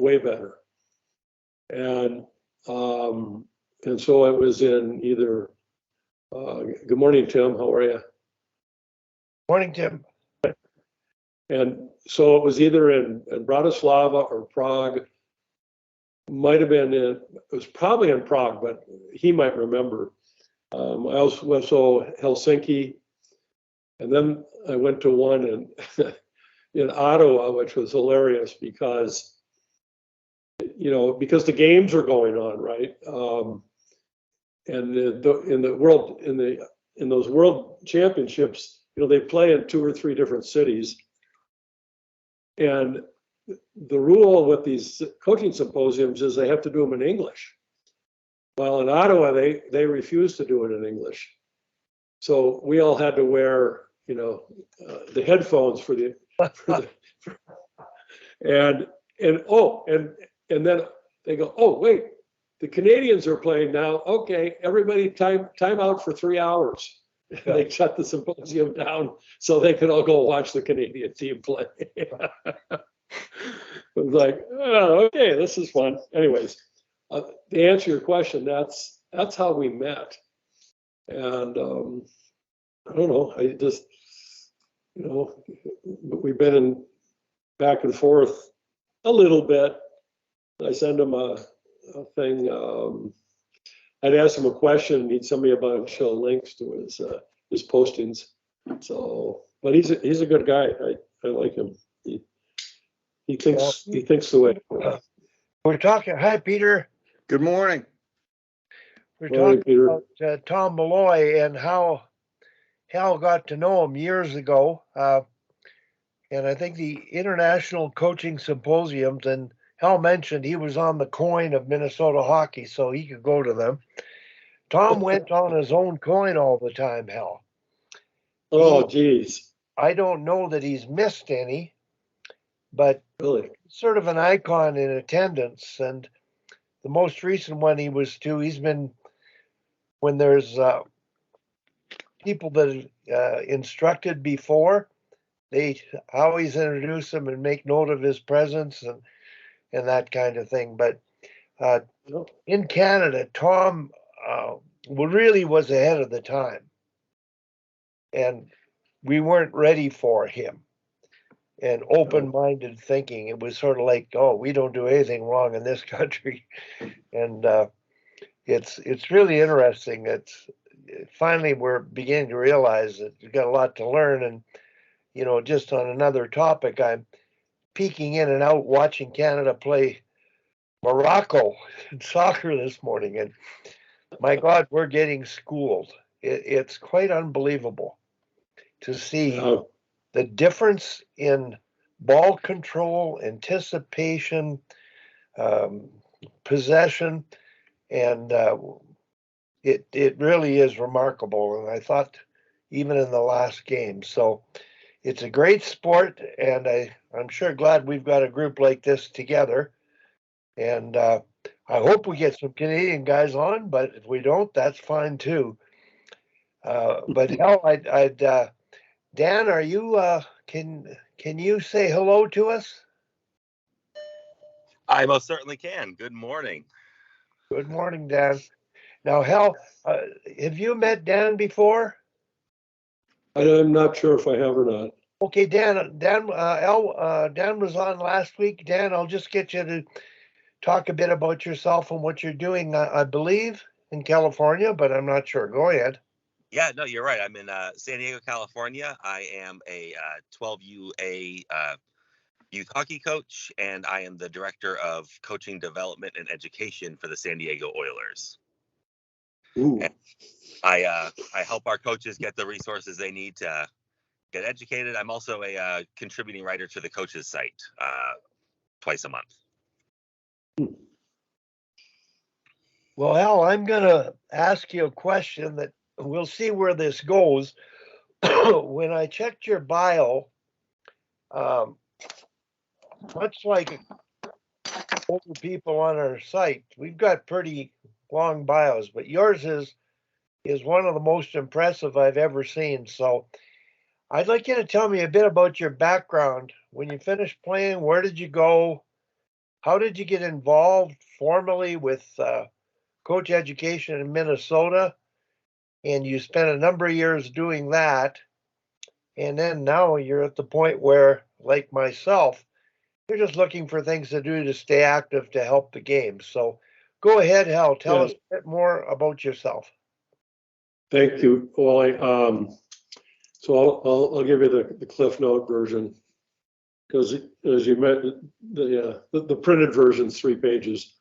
way better. And so it was in either, good morning, Tim, how are you? Morning, Tim. And so it was either in Bratislava or Prague. Might have been it was probably in Prague, but he might remember. I also went to Helsinki, and then I went to one in Ottawa, which was hilarious because the games are going on, right? And in those world championships, they play in 2 or 3 different cities. And the rule with these coaching symposiums is they have to do them in English. Well, in Ottawa, they refuse to do it in English. So we all had to wear, the headphones and then they go, oh, wait, the Canadians are playing now. Okay, everybody time out for 3 hours. And they shut the symposium down so they could all go watch the Canadian team play. It was like, oh, okay, this is fun. Anyways, to answer your question, that's how we met. And I don't know, I just, we've been in back and forth a little bit. I send him a thing. I'd ask him a question, and he'd send me a bunch of links to his postings. So, but he's a good guy. I like him. He thinks the way. We're talking. Hi, Peter. Good morning. We're talking about Tom Malloy and how Hal got to know him years ago. And I think the International Coaching Symposiums, and Hal mentioned he was on the coin of Minnesota hockey, so he could go to them. Tom went on his own coin all the time, Hal. Oh, geez. I don't know that he's missed any, but really, sort of an icon in attendance. And the most recent one he's been, when there's people that instructed before, they always introduce him and make note of his presence and that kind of thing. But in Canada, Tom really was ahead of the time. And we weren't ready for him. And open-minded thinking. It was sort of like, oh, we don't do anything wrong in this country. And it's really interesting. Finally we're beginning to realize that we've got a lot to learn. And just on another topic, I'm peeking in and out watching Canada play Morocco in soccer this morning, and my God, we're getting schooled. It's quite unbelievable to see the difference in ball control, anticipation, possession, and it really is remarkable. And I thought even in the last game. So it's a great sport, and I'm sure glad we've got a group like this together. And I hope we get some Canadian guys on, but if we don't, that's fine too. But hell, Dan, are you? Can you say hello to us? I most certainly can. Good morning. Good morning, Dan. Now, Hal, have you met Dan before? I'm not sure if I have or not. Okay, Dan. Dan was on last week. Dan, I'll just get you to talk a bit about yourself and what you're doing. I believe in California, but I'm not sure. Go ahead. Yeah, no, you're right. I'm in San Diego, California. I am a 12UA youth hockey coach, and I am the director of coaching development and education for the San Diego Oilers. Ooh. I help our coaches get the resources they need to get educated. I'm also a contributing writer to the coaches site twice a month. Well, Hal, I'm going to ask you a question that we'll see where this goes. When I checked your bio, much like older people on our site, we've got pretty long bios, but yours is one of the most impressive I've ever seen. So I'd like you to tell me a bit about your background. When you finished playing, where did you go? how did you get involved formally with coach education in Minnesota? And you spent a number of years doing that. And then now you're at the point where, like myself, you're just looking for things to do to stay active to help the game. So go ahead, Hal, tell us a bit more about yourself. Thank you, Wally. So I'll give you the Cliff Note version, because as you met, the printed version's 3 pages.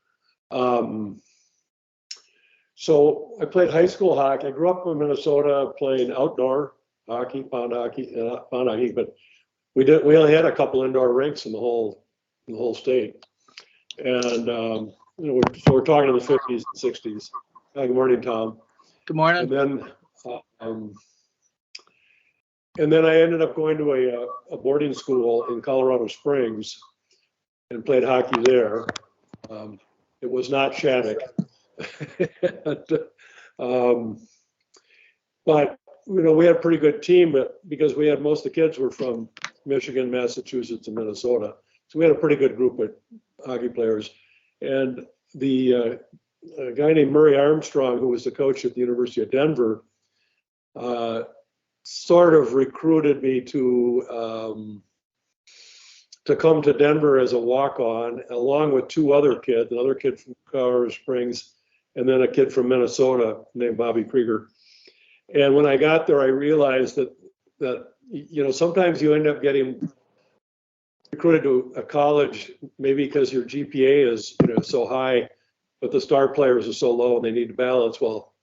So I played high school hockey. I grew up in Minnesota playing outdoor hockey, pond hockey, but we only had a couple indoor rinks in the whole state. And so we're talking in the 50s and 60s. Good morning, Tom. Good morning. And then I ended up going to a boarding school in Colorado Springs and played hockey there. It was not Shattuck. But we had a pretty good team, because we had most of the kids were from Michigan, Massachusetts, and Minnesota. So we had a pretty good group of hockey players. And a guy named Murray Armstrong, who was the coach at the University of Denver, sort of recruited me to come to Denver as a walk-on, along with 2 other kids, another kid from Colorado Springs, and then a kid from Minnesota named Bobby Krieger. And when I got there, I realized that sometimes you end up getting recruited to a college, maybe because your GPA is so high, but the star players are so low and they need to balance. Well,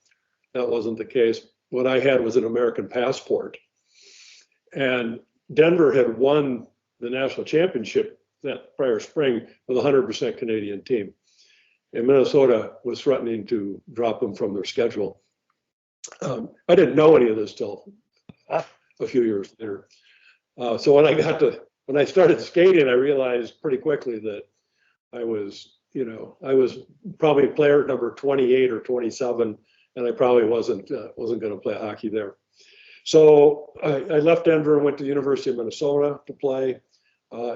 that wasn't the case. What I had was an American passport. And Denver had won the national championship that prior spring with a 100% Canadian team. And Minnesota was threatening to drop them from their schedule. I didn't know any of this till a few years later. So when I started skating, I realized pretty quickly that I was probably player number 28 or 27, and I probably wasn't going to play hockey there. So I left Denver and went to the University of Minnesota to play.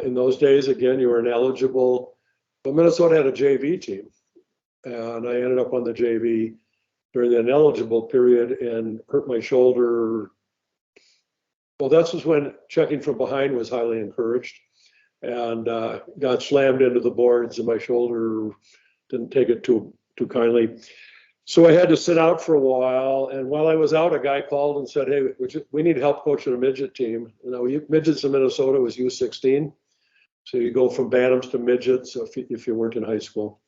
In those days, again, you were ineligible, but Minnesota had a JV team, and I ended up on the JV during the ineligible period and hurt my shoulder. Well, that was when checking from behind was highly encouraged, and got slammed into the boards, and my shoulder didn't take it too kindly. So I had to sit out for a while, and while I was out, a guy called and said, "Hey, we need help coaching a midget team." Midgets in Minnesota was U16, so you go from bantams to midgets if you weren't in high school.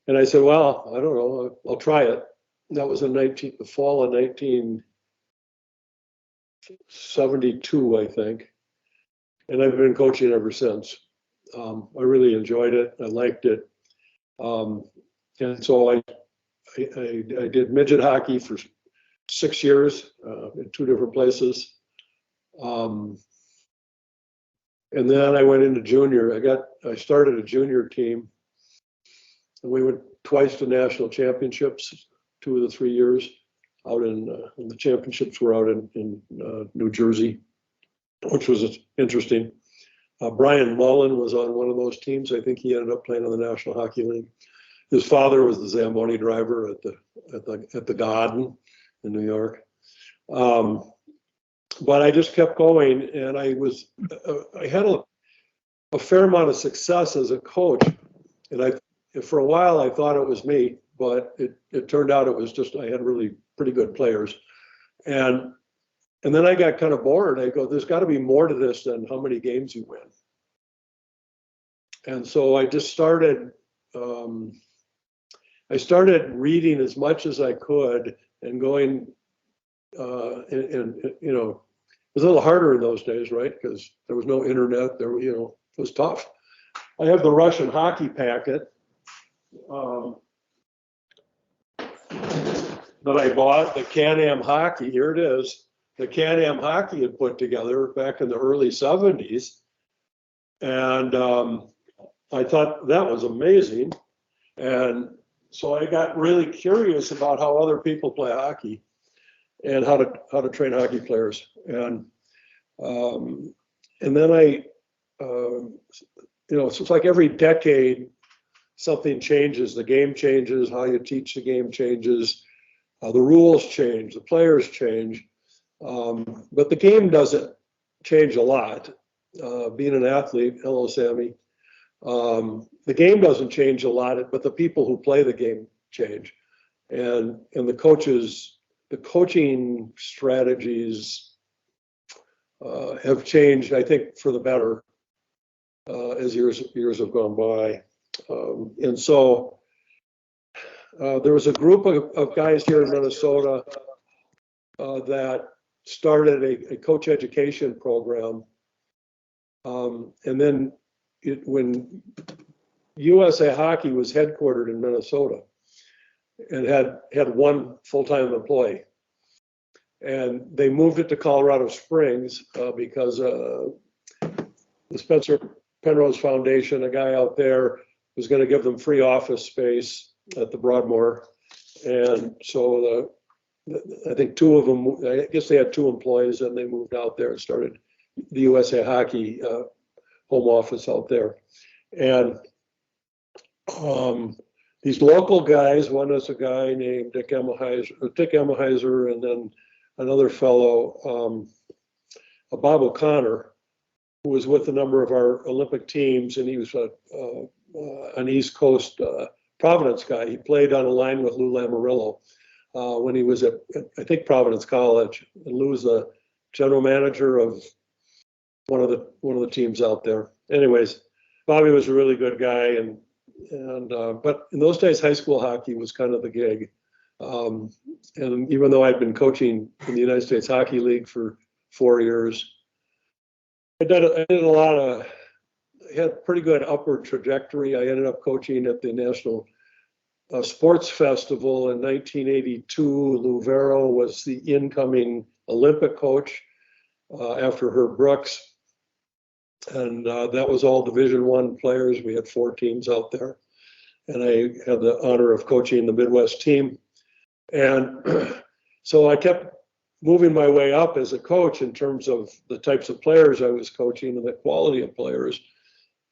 And I said, "Well, I don't know, I'll try it." That was in the fall of 1972, I think, and I've been coaching ever since. I really enjoyed it. I liked it, and so I did midget hockey for 6 years in 2 different places. And then I went into junior. I started a junior team, and we went twice to national championships, 2 of the 3 years out and the championships were out in New Jersey, which was interesting. Brian Mullen was on one of those teams. I think he ended up playing in the National Hockey League. His father was the Zamboni driver at the Garden in New York. But I just kept going, and I had a fair amount of success as a coach. And for a while I thought it was me, but it turned out it was just I had really pretty good players. And then I got kind of bored. I go, there's got to be more to this than how many games you win. And so I just started. I started reading as much as I could and going, and it was a little harder in those days, right? Because there was no internet. It was tough. I have the Russian hockey packet that I bought, the Can-Am hockey. Here it is. The Can-Am hockey had put together back in the early 70s. And I thought that was amazing. And so I got really curious about how other people play hockey and how to train hockey players. And then so it's like every decade something changes, the game changes, how you teach the game changes, the rules change, the players change. But the game doesn't change a lot. Being an athlete, hello, Sammy. The game doesn't change a lot, but the people who play the game change. And the coaches, the coaching strategies have changed, I think, for the better as years have gone by. And so there was a group of guys here in Minnesota that started a coach education program. And then when USA Hockey was headquartered in Minnesota and had one full-time employee, and they moved it to Colorado Springs because the Spencer Penrose Foundation, a guy out there, was going to give them free office space at the Broadmoor. And so I think two of them, I guess they had two employees, and they moved out there and started the USA Hockey home office out there. And these local guys, one is a guy named Dick Emmelheiser, and then another fellow, Bob O'Connor, who was with a number of our Olympic teams, and he was an East Coast Providence guy. He played on a line with Lou Lamoriello when he was at, I think, Providence College. And Lou was the general manager of one of the teams out there. Anyways, Bobby was a really good guy, but in those days, high school hockey was kind of the gig. And even though I'd been coaching in the United States Hockey League for 4 years, I did a lot of, had pretty good upward trajectory. I ended up coaching at the National Sports Festival in 1982. Lou Vero was the incoming Olympic coach after Herb Brooks. And that was all Division I players. We had 4 teams out there. And I had the honor of coaching the Midwest team. And so I kept moving my way up as a coach in terms of the types of players I was coaching and the quality of players.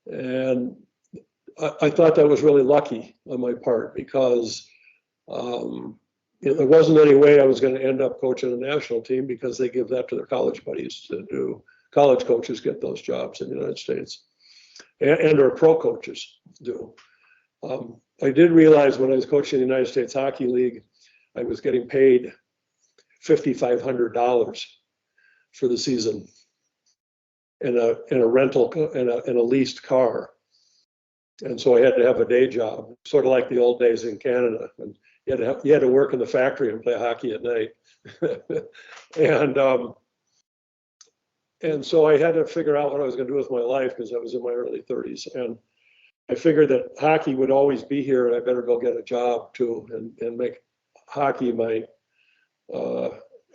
And I thought that was really lucky on my part because there wasn't any way I was going to end up coaching a national team because they give that to their college buddies to do. College coaches get those jobs in the United States, and our pro coaches do. I did realize when I was coaching the United States Hockey League, I was getting paid $5,500 for the season in a rental in a leased car, and so I had to have a day job, sort of like the old days in Canada. And you had to work in the factory and play hockey at night, and so I had to figure out what I was going to do with my life because I was in my early 30s, and I figured that hockey would always be here, and I better go get a job too and make hockey my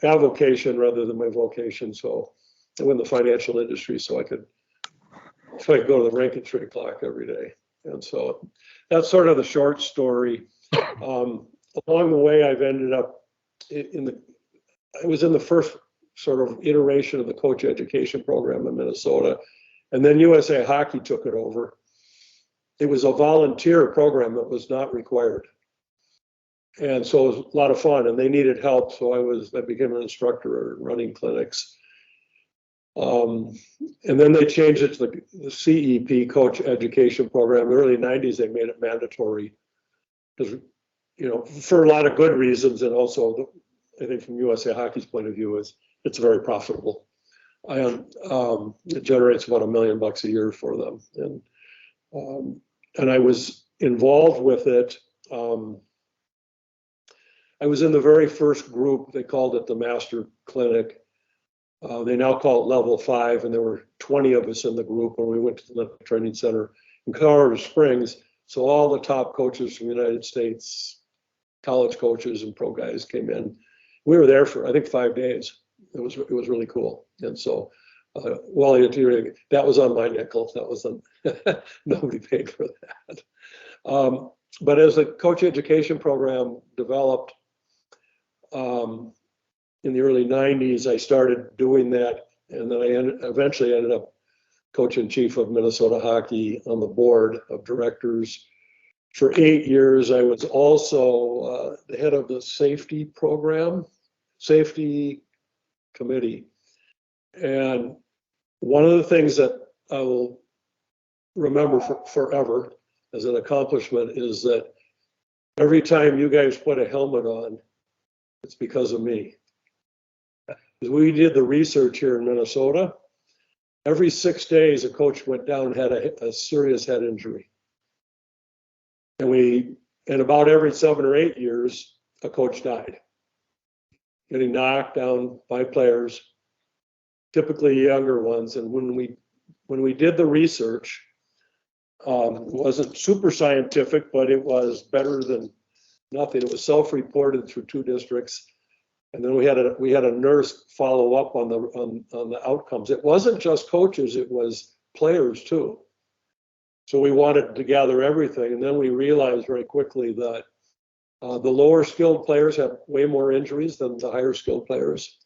avocation rather than my vocation. So I went in the financial industry so I could go to the rink at 3 o'clock every day. And so that's sort of the short story. Along the way, I've ended up I was in the first sort of iteration of the coach education program in Minnesota, and then USA Hockey took it over. It was a volunteer program that was not required. And so it was a lot of fun, and they needed help. So I became an instructor running clinics. And then they changed it to the CEP coach education program. In the early 90s, they made it mandatory because, for a lot of good reasons. And also, I think from USA Hockey's point of view, it's very profitable. It generates about $1 million a year for them. And I was involved with it. I was in the very first group. They called it the Master Clinic. They now call it Level 5, and there were 20 of us in the group when we went to the training center in Colorado Springs. So all the top coaches from the United States, college coaches and pro guys came in. We were there for, I think, 5 days. It was really cool. And so, Wally, that was on my nickel. That was nobody paid for that. But as the coach education program developed, in the early 90s, I started doing that, and then I eventually ended up coach-in-chief of Minnesota Hockey on the board of directors for 8 years, I was also the head of the safety program, safety committee. And one of the things that I will remember forever as an accomplishment is that every time you guys put a helmet on, it's because of me. We did the research here in Minnesota. Every 6 days, a coach went down and had a serious head injury. And about every 7 or 8 years, a coach died, getting knocked down by players, typically younger ones. And when we did the research, it wasn't super scientific, but it was better than nothing. It was self-reported through 2 districts. And then we had a nurse follow up on the outcomes. It wasn't just coaches, it was players too. So we wanted to gather everything. And then we realized very quickly that the lower skilled players have way more injuries than the higher skilled players.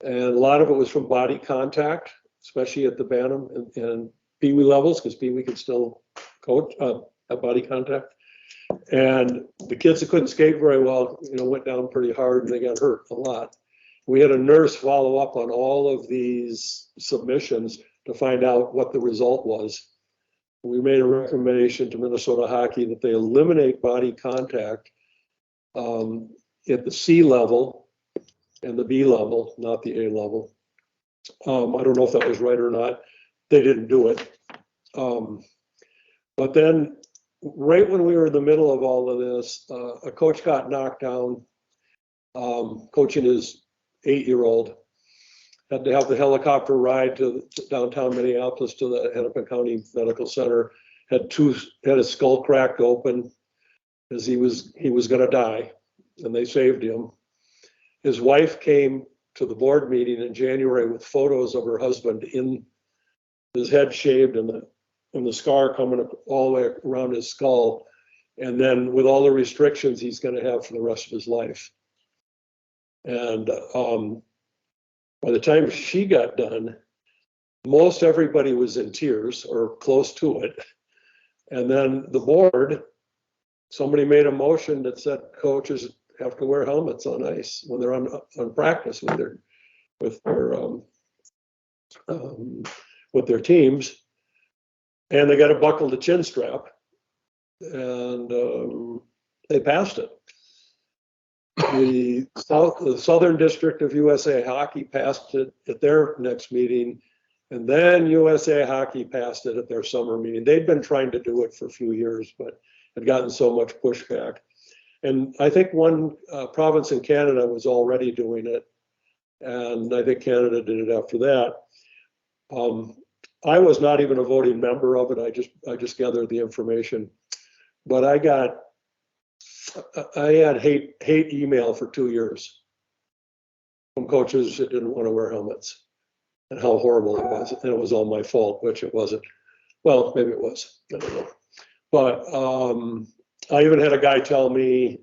And a lot of it was from body contact, especially at the Bantam and Pee Wee levels, because Pee Wee could still coach, have body contact. And the kids that couldn't skate very well, went down pretty hard and they got hurt a lot. We had a nurse follow up on all of these submissions to find out what the result was. We made a recommendation to Minnesota Hockey that they eliminate body contact at the C level and the B level, not the A level. I don't know if that was right or not. They didn't do it. But then right when we were in the middle of all of this, a coach got knocked down, coaching his 8-year-old. Had to have the helicopter ride to downtown Minneapolis to the Hennepin County Medical Center. Had his skull cracked open as he was going to die, and they saved him. His wife came to the board meeting in January with photos of her husband in his head shaved and the scar coming all the way around his skull, and then with all the restrictions he's going to have for the rest of his life. And by the time she got done, most everybody was in tears or close to it. And then the board, somebody made a motion that said coaches have to wear helmets on ice when they're on practice with their teams, and they got to buckle the chin strap, and they passed it. The Southern District of USA Hockey passed it at their next meeting, and then USA Hockey passed it at their summer meeting. They'd been trying to do it for a few years, but had gotten so much pushback. And I think one province in Canada was already doing it, and I think Canada did it after that. I was not even a voting member of it. I just gathered the information, but I had hate email for 2 years from coaches that didn't want to wear helmets and how horrible it was. And it was all my fault, which it wasn't. Well, maybe it was. I don't know. But I even had a guy tell me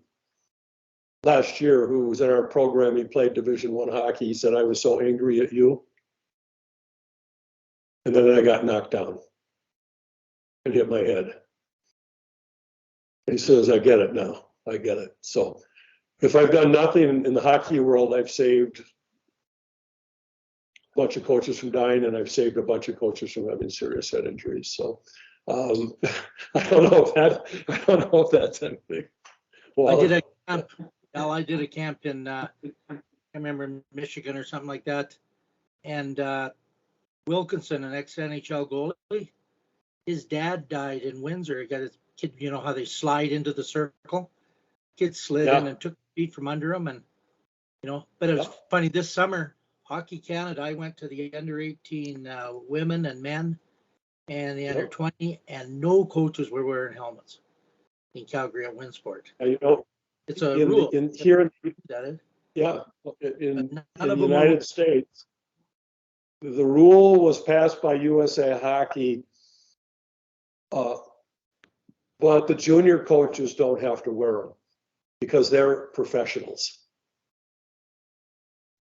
last year who was in our program, he played Division I hockey. He said, I was so angry at you. And then I got knocked down and hit my head. He says, I get it now. I get it. So if I've done nothing in the hockey world, I've saved a bunch of coaches from dying, and I've saved a bunch of coaches from having serious head injuries. So I don't know if that's anything. Well, I did a camp in I remember Michigan or something like that, and Wilkinson, an ex-NHL goalie, his dad died in Windsor. He got his kid, how they slide into the circle. Kid slid in and took feet from under him, and but it was funny this summer. Hockey Canada, I went to the under 18 women and men, and the under 20, and no coaches were wearing helmets in Calgary at Winsport. It's a rule. In the United States, the rule was passed by USA Hockey, but the junior coaches don't have to wear them because they're professionals.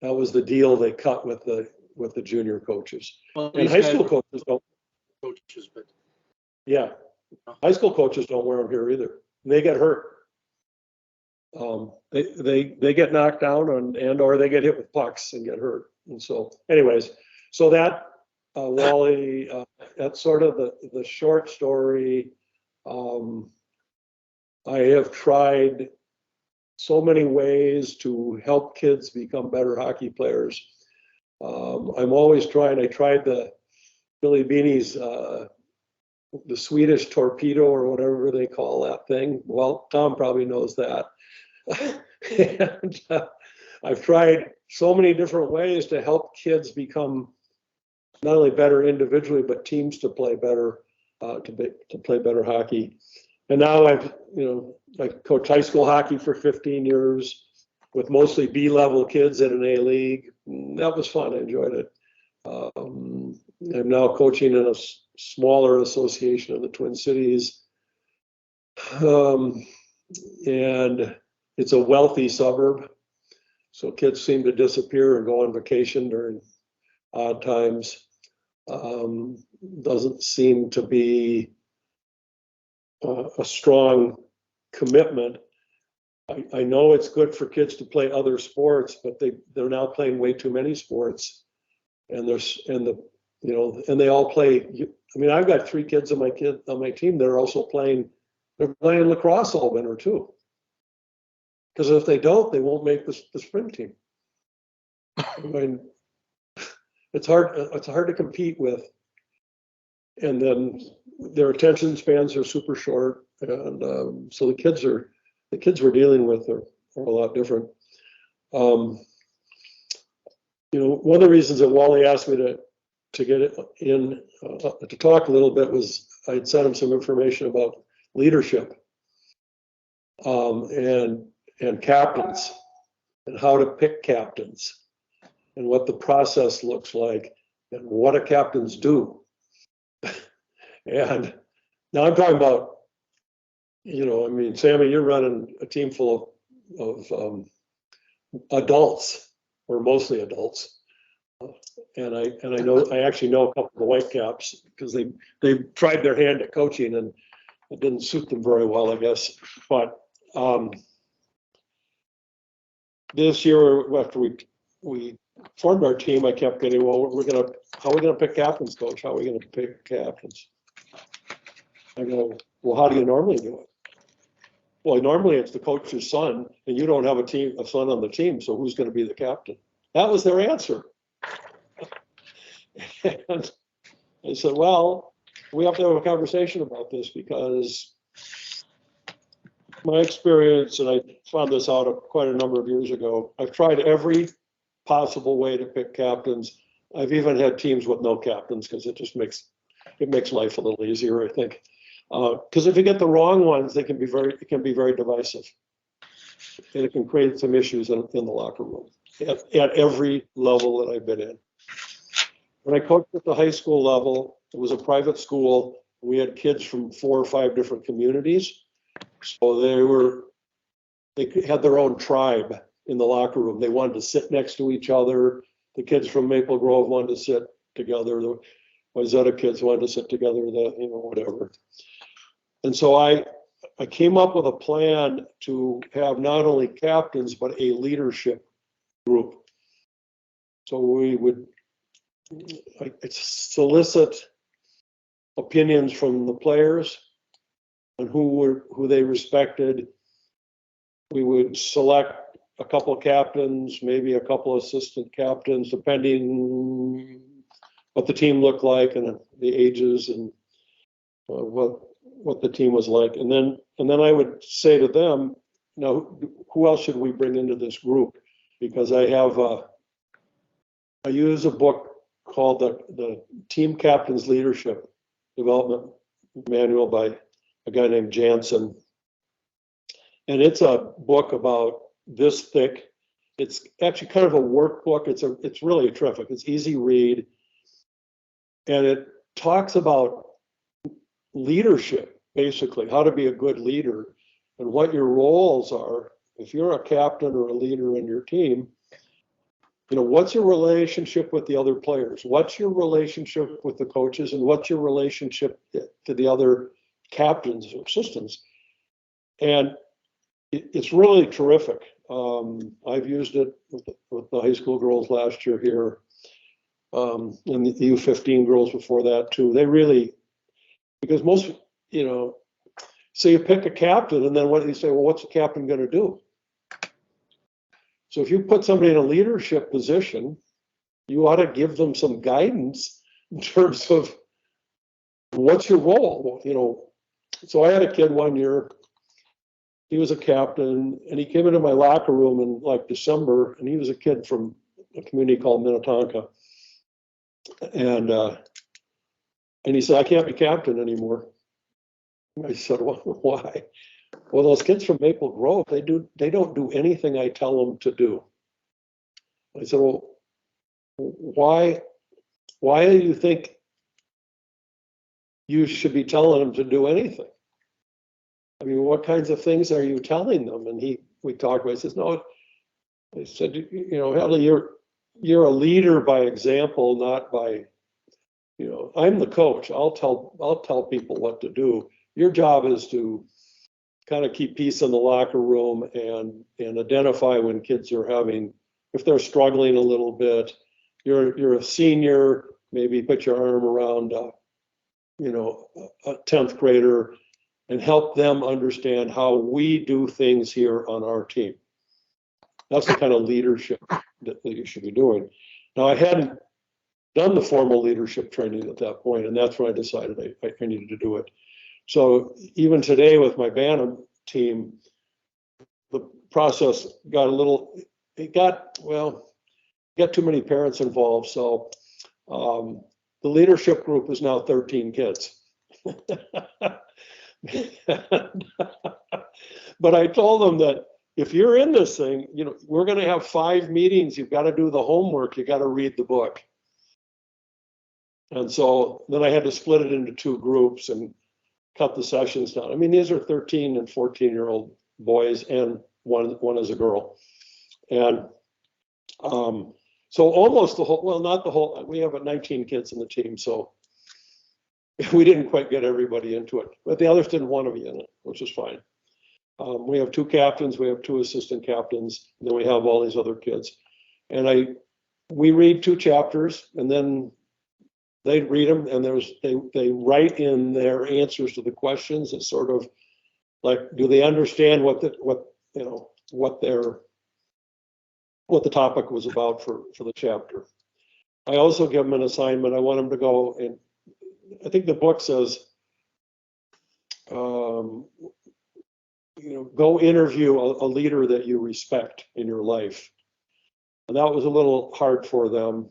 That was the deal they cut with the junior coaches. Well, and high school coaches don't. Coaches, but high school coaches don't wear them here either. they get hurt. They get knocked down or they get hit with pucks and get hurt. And so, anyways, so that Wally, that's sort of the short story. I have tried so many ways to help kids become better hockey players. I'm always trying. I tried the Billy Beanie's, the Swedish torpedo or whatever they call that thing. Well, Tom probably knows that. And I've tried so many different ways to help kids become not only better individually, but teams to play better, to play better hockey. And now I coached high school hockey for 15 years with mostly B-level kids in an A-league. That was fun. I enjoyed it. I'm now coaching in a smaller association in the Twin Cities. And it's a wealthy suburb. So kids seem to disappear and go on vacation during odd times. Doesn't seem to be a strong commitment. I know it's good for kids to play other sports, but they're now playing way too many sports, and they all play. I mean, I've got 3 kids on my team that are also playing. They're playing lacrosse all winter too, because if they don't, they won't make the spring team. I mean, it's hard to compete with, and then their attention spans are super short, and so the kids we're dealing with are a lot different. One of the reasons that Wally asked me to get it in to talk a little bit was I had sent him some information about leadership and captains and how to pick captains and what the process looks like and what do captains do. And now I'm talking about, I mean, Sammy, you're running a team full of adults, or mostly adults. And I actually know a couple of the Whitecaps because they tried their hand at coaching and it didn't suit them very well, I guess. But this year, after we formed our team, I kept getting, well, how are we gonna pick captains, coach? How are we gonna pick captains? I go, well, how do you normally do it? Well, normally it's the coach's son, and you don't have a son on the team, so who's going to be the captain? That was their answer. And I said, well, we have to have a conversation about this because my experience, and I found this out quite a number of years ago, I've tried every possible way to pick captains. I've even had teams with no captains because it makes life a little easier, I think. Because if you get the wrong ones, it can be very divisive, and it can create some issues in the locker room at every level that I've been in. When I coached at the high school level, it was a private school. We had kids from 4 or 5 different communities, so they had their own tribe in the locker room. They wanted to sit next to each other. The kids from Maple Grove wanted to sit together. The Wayzata kids wanted to sit together. Whatever. And so I came up with a plan to have not only captains, but a leadership group. So we would solicit opinions from the players and who they respected. We would select a couple of captains, maybe a couple of assistant captains, depending what the team looked like and the ages and what the team was like. And then I would say to them, now, who else should we bring into this group? Because I use a book called the Team Captain's Leadership Development Manual by a guy named Jansen. And it's a book about this thick. It's actually kind of a workbook. It's really terrific. It's easy read. And it talks about leadership, basically, how to be a good leader and what your roles are. If you're a captain or a leader in your team, what's your relationship with the other players? What's your relationship with the coaches? And what's your relationship to the other captains or assistants? And it's really terrific. I've used it with the high school girls last year here, and the U15 girls before that too. They really, because most, so you pick a captain, and then what do you say? Well, what's the captain going to do? So if you put somebody in a leadership position, you ought to give them some guidance in terms of what's your role. So I had a kid one year. He was a captain, and he came into my locker room in like December, and he was a kid from a community called Minnetonka. And he said, I can't be captain anymore. I said, well, why? Well, those kids from Maple Grove, they don't do anything I tell them to do. I said, well, why do you think you should be telling them to do anything? I mean, what kinds of things are you telling them? And we talked about it. He says, no, I said, Hal, you're a leader by example, not by, I'm the coach. I'll tell people what to do. Your job is to kind of keep peace in the locker room and identify when kids are if they're struggling a little bit. You're a senior, maybe put your arm around, a 10th grader and help them understand how we do things here on our team. That's the kind of leadership that you should be doing. Now, I hadn't done the formal leadership training at that point, and that's when I decided I needed to do it. So even today with my Bantam team, the process got too many parents involved. So the leadership group is now 13 kids. But I told them that if you're in this thing, we're going to have 5 meetings. You've got to do the homework. You got to read the book. And so then I had to split it into 2 groups and cut the sessions down. I mean, these are 13 and 14-year-old boys, and one is a girl. And so almost the whole, well, not the whole, we have 19 kids in the team, so we didn't quite get everybody into it. But the others didn't want to be in it, which is fine. We have 2 captains, we have 2 assistant captains, and then we have all these other kids. And we read 2 chapters, and then they read them, and they write in their answers to the questions. It's sort of like, do they understand what the topic was about for the chapter? I also give them an assignment. I want them to go, and I think the book says, go interview a leader that you respect in your life. And that was a little hard for them.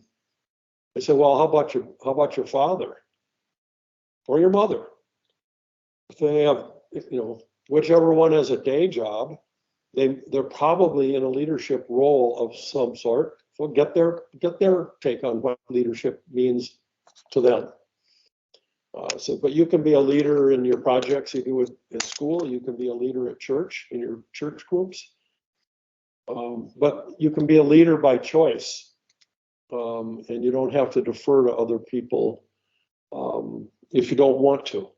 I said, well, how about your father or your mother? If they have, whichever one has a day job, they're probably in a leadership role of some sort. So get their take on what leadership means to them. But you can be a leader in your projects you do at school. You can be a leader at church, in your church groups. But you can be a leader by choice. And you don't have to defer to other people if you don't want to.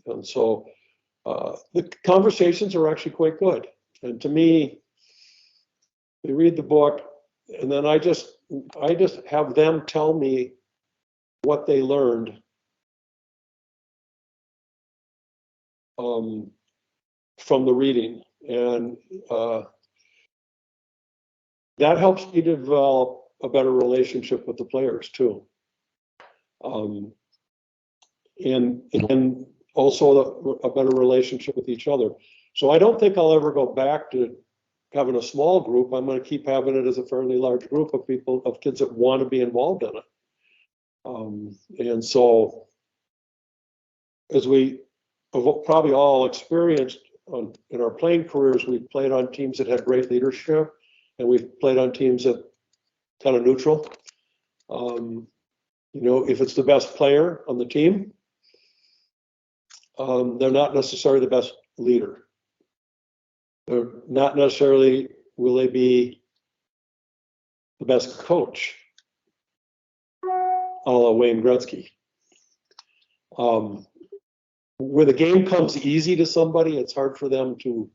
And so the conversations are actually quite good. And to me, they read the book, and then I just have them tell me what they learned from the reading. And that helps me develop a better relationship with the players too. And also a better relationship with each other. So I don't think I'll ever go back to having a small group. I'm going to keep having it as a fairly large group of kids that want to be involved in it. And so, as we have probably all experienced in our playing careers, we've played on teams that had great leadership, and we've played on teams that kind of neutral. If it's the best player on the team, they're not necessarily the best leader. They're not necessarily will they be the best coach, a la Wayne Gretzky. where the game comes easy to somebody, it's hard for them to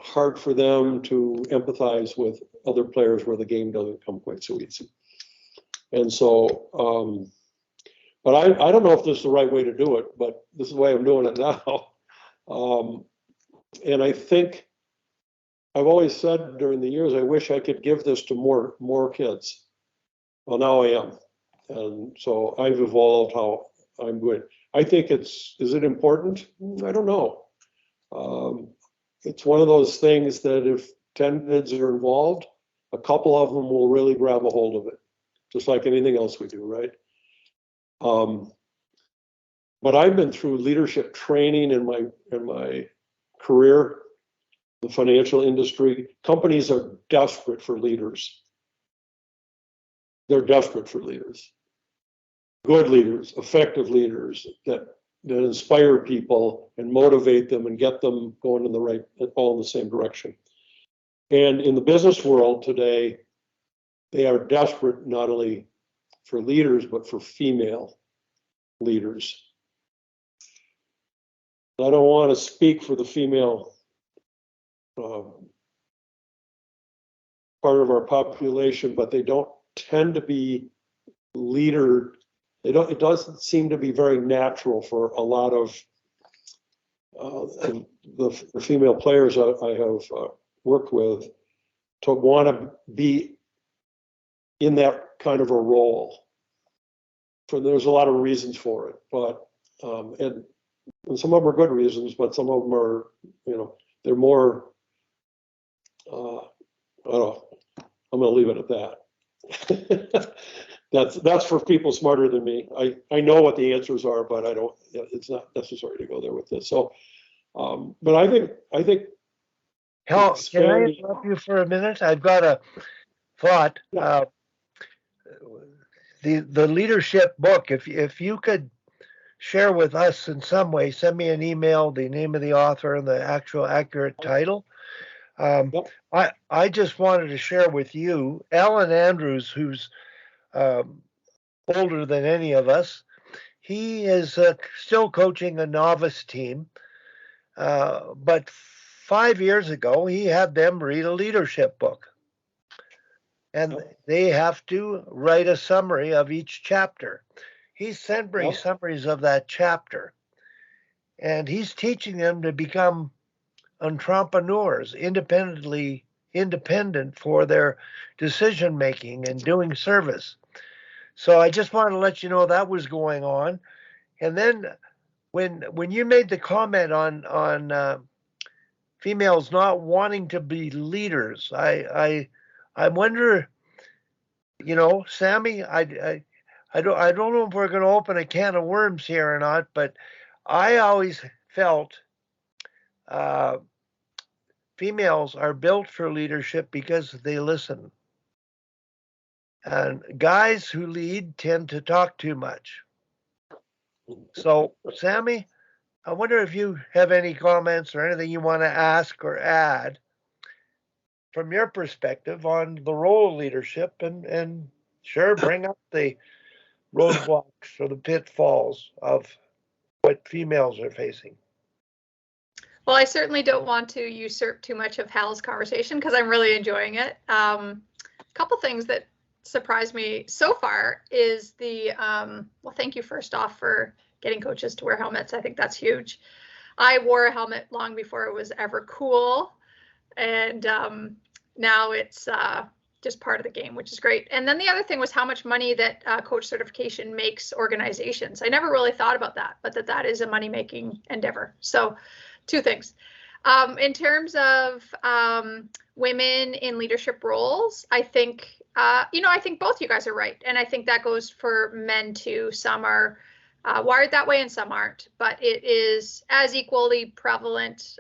empathize with other players where the game doesn't come quite so easy. And so, but I don't know if this is the right way to do it, but this is the way I'm doing it now. And I think I've always said during the years, I wish I could give this to more kids. Well, now I am. And so I've evolved how I'm doing. I think is it important? I don't know. It's one of those things that if 10 kids are involved, a couple of them will really grab a hold of it, just like anything else we do, right? But I've been through leadership training in my career, the financial industry. Companies are desperate for leaders. They're desperate for leaders, good leaders, effective leaders that inspire people and motivate them and get them going in all in the same direction. And in the business world today, they are desperate not only for leaders, but for female leaders. I don't want to speak for the female part of our population, but they don't tend to be leader. It doesn't seem to be very natural for a lot of the female players I have worked with to want to be in that kind of a role. There's a lot of reasons for it, but and some of them are good reasons, but some of them are, they're more. I don't know. I'm going to leave it at that. That's for people smarter than me. I know what the answers are, but I don't. It's not necessary to go there with this. So, but I think. Hal, can I interrupt you for a minute? I've got a thought. Yeah. The leadership book. If you could share with us in some way, send me an email, the name of the author and the actual accurate title. Yep. I just wanted to share with you, Alan Andrews, who's older than any of us. He is still coaching a novice team, but 5 years ago, he had them read a leadership book. And they have to write a summary of each chapter. He sent me summaries of that chapter. And he's teaching them to become entrepreneurs, independent for their decision making and doing service. So I just wanted to let you know that was going on. And then when you made the comment on females not wanting to be leaders, I wonder, Sammy, I don't know if we're going to open a can of worms here or not, but I always felt females are built for leadership because they listen. And guys who lead tend to talk too much. So, Sammy, I wonder if you have any comments or anything you want to ask or add from your perspective on the role of leadership, and sure, bring up the roadblocks or the pitfalls of what females are facing. Well, I certainly don't want to usurp too much of Hal's conversation because I'm really enjoying it. A couple things that surprised me so far is well, thank you first off for getting coaches to wear helmets. I think that's huge. I wore a helmet long before it was ever cool. And now it's just part of the game, which is great. And then the other thing was how much money that coach certification makes organizations. I never really thought about that, but that is a money-making endeavor. So 2 things. In terms of women in leadership roles, I think, I think both you guys are right. And I think that goes for men too. Some are wired that way and some aren't, but it is as equally prevalent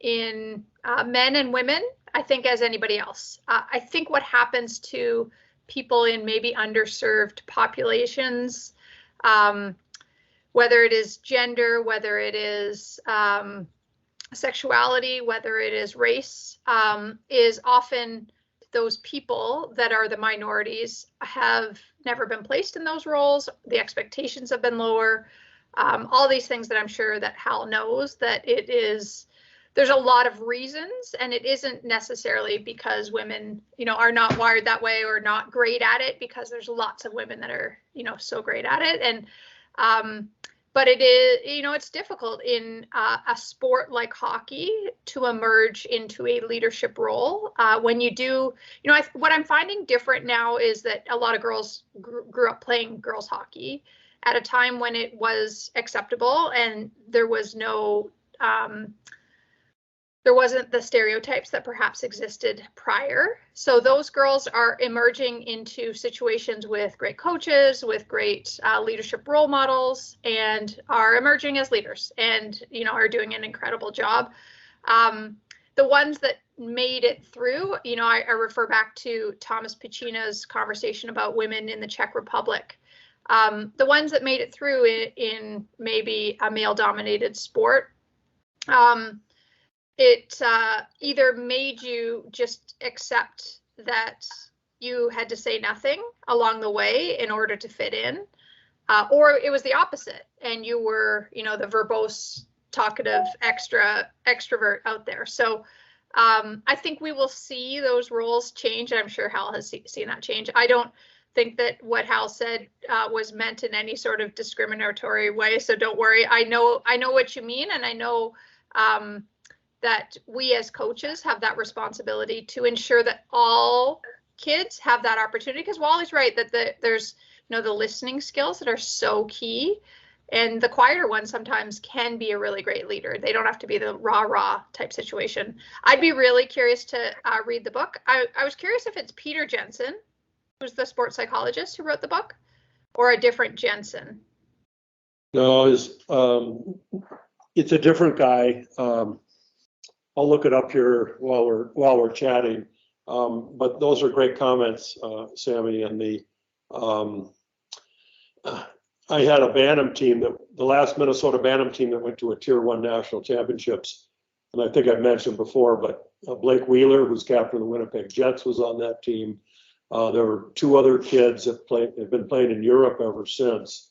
in men and women, I think, as anybody else. I think what happens to people in maybe underserved populations, whether it is gender, whether it is sexuality, whether it is race, is often those people that are the minorities have never been placed in those roles. The expectations have been lower. all these things that I'm sure that Hal knows, that there's a lot of reasons, and it isn't necessarily because women, are not wired that way or not great at it, because there's lots of women that are, so great at it. And, but it is, it's difficult in a sport like hockey to emerge into a leadership role. When you do, what I'm finding different now is that a lot of girls grew up playing girls hockey at a time when it was acceptable and there was no, there wasn't the stereotypes that perhaps existed prior. So those girls are emerging into situations with great coaches, with great leadership role models, and are emerging as leaders and, are doing an incredible job. The ones that made it through, I refer back to Thomas Piccina's conversation about women in the Czech Republic. The ones that made it through in maybe a male-dominated sport, it either made you just accept that you had to say nothing along the way in order to fit in, or it was the opposite, and you were, the verbose, talkative, extrovert out there. So I think we will see those roles change. I'm sure Hal has seen that change. I don't think that what Hal said was meant in any sort of discriminatory way, so don't worry. I know what you mean, and I know that we as coaches have that responsibility to ensure that all kids have that opportunity, because Wally's right that there's the listening skills that are so key, and the quieter ones sometimes can be a really great leader. They don't have to be the rah type situation. I'd be really curious to read the book. I was curious if it's Peter Jensen, who's the sports psychologist who wrote the book, or a different Jensen. No, it's a different guy. I'll look it up here while we're chatting. But those are great comments, Sammy. And I had a Bantam team, the last Minnesota Bantam team that went to a Tier 1 national championships. And I think I've mentioned before, but Blake Wheeler, who's captain of the Winnipeg Jets, was on that team. There were two other kids that have been playing in Europe ever since.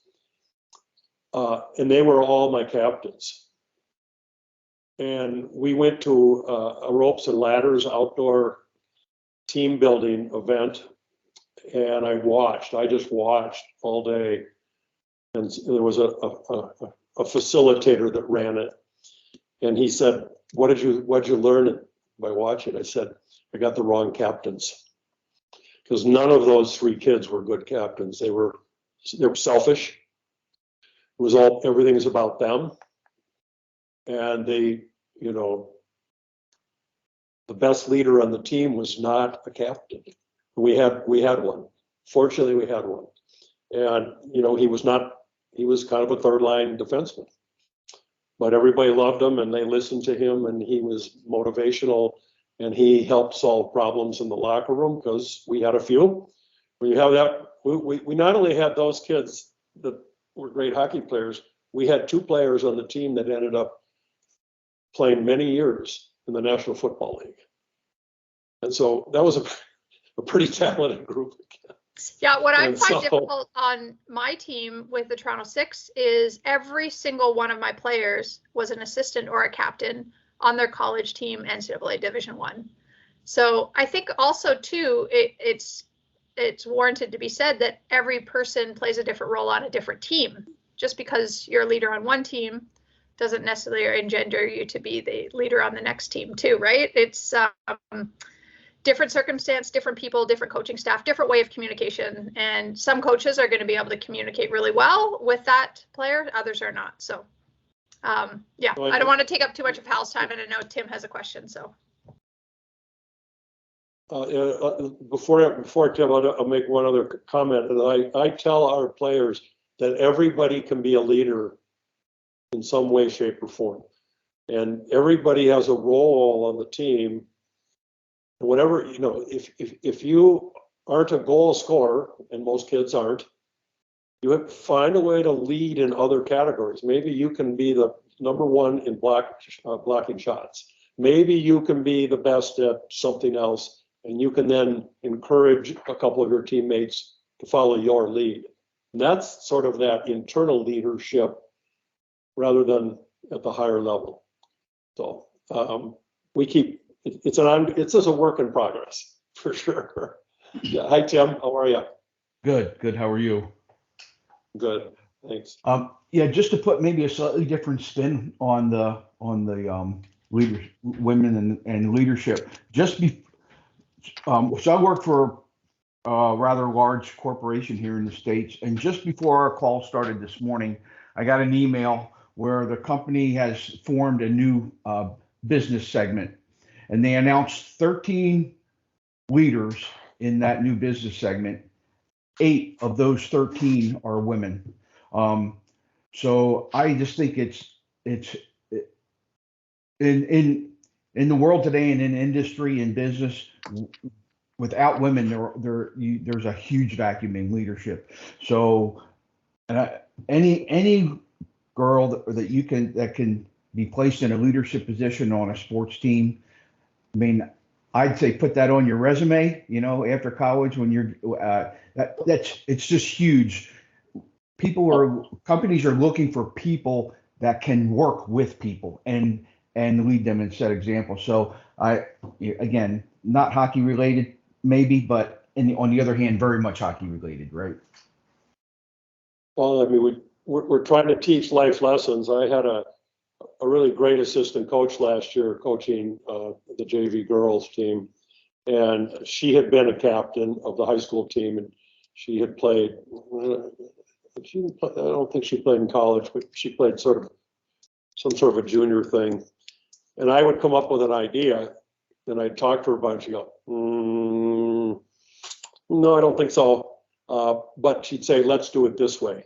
And they were all my captains. And we went to a ropes and ladders outdoor team building event, and I just watched all day. And there was a facilitator that ran it, and he said, what'd you learn by watching? I said, I got the wrong captains, because none of those three kids were good captains. They were selfish. It was everything is about them. And the best leader on the team was not a captain. We had one. Fortunately, we had one. And, he was kind of a third line defenseman. But everybody loved him and they listened to him, and he was motivational, and he helped solve problems in the locker room, because we had a few. When you have that, we not only had those kids that were great hockey players, we had two players on the team that ended up playing many years in the National Football League. And so that was a pretty talented group of kids. Yeah, what I find difficult on my team with the Toronto Six is every single one of my players was an assistant or a captain on their college team, NCAA Division I. So I think also too, it's warranted to be said that every person plays a different role on a different team. Just because you're a leader on one team doesn't necessarily engender you to be the leader on the next team too, right? It's different circumstance, different people, different coaching staff, different way of communication. And some coaches are going to be able to communicate really well with that player, others are not. So yeah, I don't want to take up too much of Hal's time, and I know Tim has a question, so. Before Tim, I'll make one other comment. And I tell our players that everybody can be a leader in some way, shape, or form. And everybody has a role on the team. Whatever, if you aren't a goal scorer, and most kids aren't, you have to find a way to lead in other categories. Maybe you can be the number one in blocking shots. Maybe you can be the best at something else, and you can then encourage a couple of your teammates to follow your lead. And that's sort of that internal leadership rather than at the higher level. So we keep, it's just a work in progress for sure. Yeah. Hi, Tim. How are you? Good. How are you? Good. Thanks. Yeah, just to put maybe a slightly different spin on the leaders, women and leadership. So I work for a rather large corporation here in the States, and just before our call started this morning, I got an email where the company has formed a new business segment, and they announced 13 leaders in that new business segment. 8 of those 13 are women. So I just think it's in the world today and in industry and business, without women, there's a huge vacuum in leadership. So any girl that can be placed in a leadership position on a sports team, I mean, I'd say put that on your resume, after college when you're it's just huge. Companies are looking for people that can work with people and lead them and set examples. So again, not hockey related maybe, but on the other hand, very much hockey related, right? Well, I mean, we're trying to teach life lessons. I had a really great assistant coach last year coaching the JV girls team, and she had been a captain of the high school team, and she had played. I don't think she played in college, but she played some sort of a junior thing. And I would come up with an idea, and I'd talk to her about it. She'd go, "No, I don't think so." But she'd say, "Let's do it this way."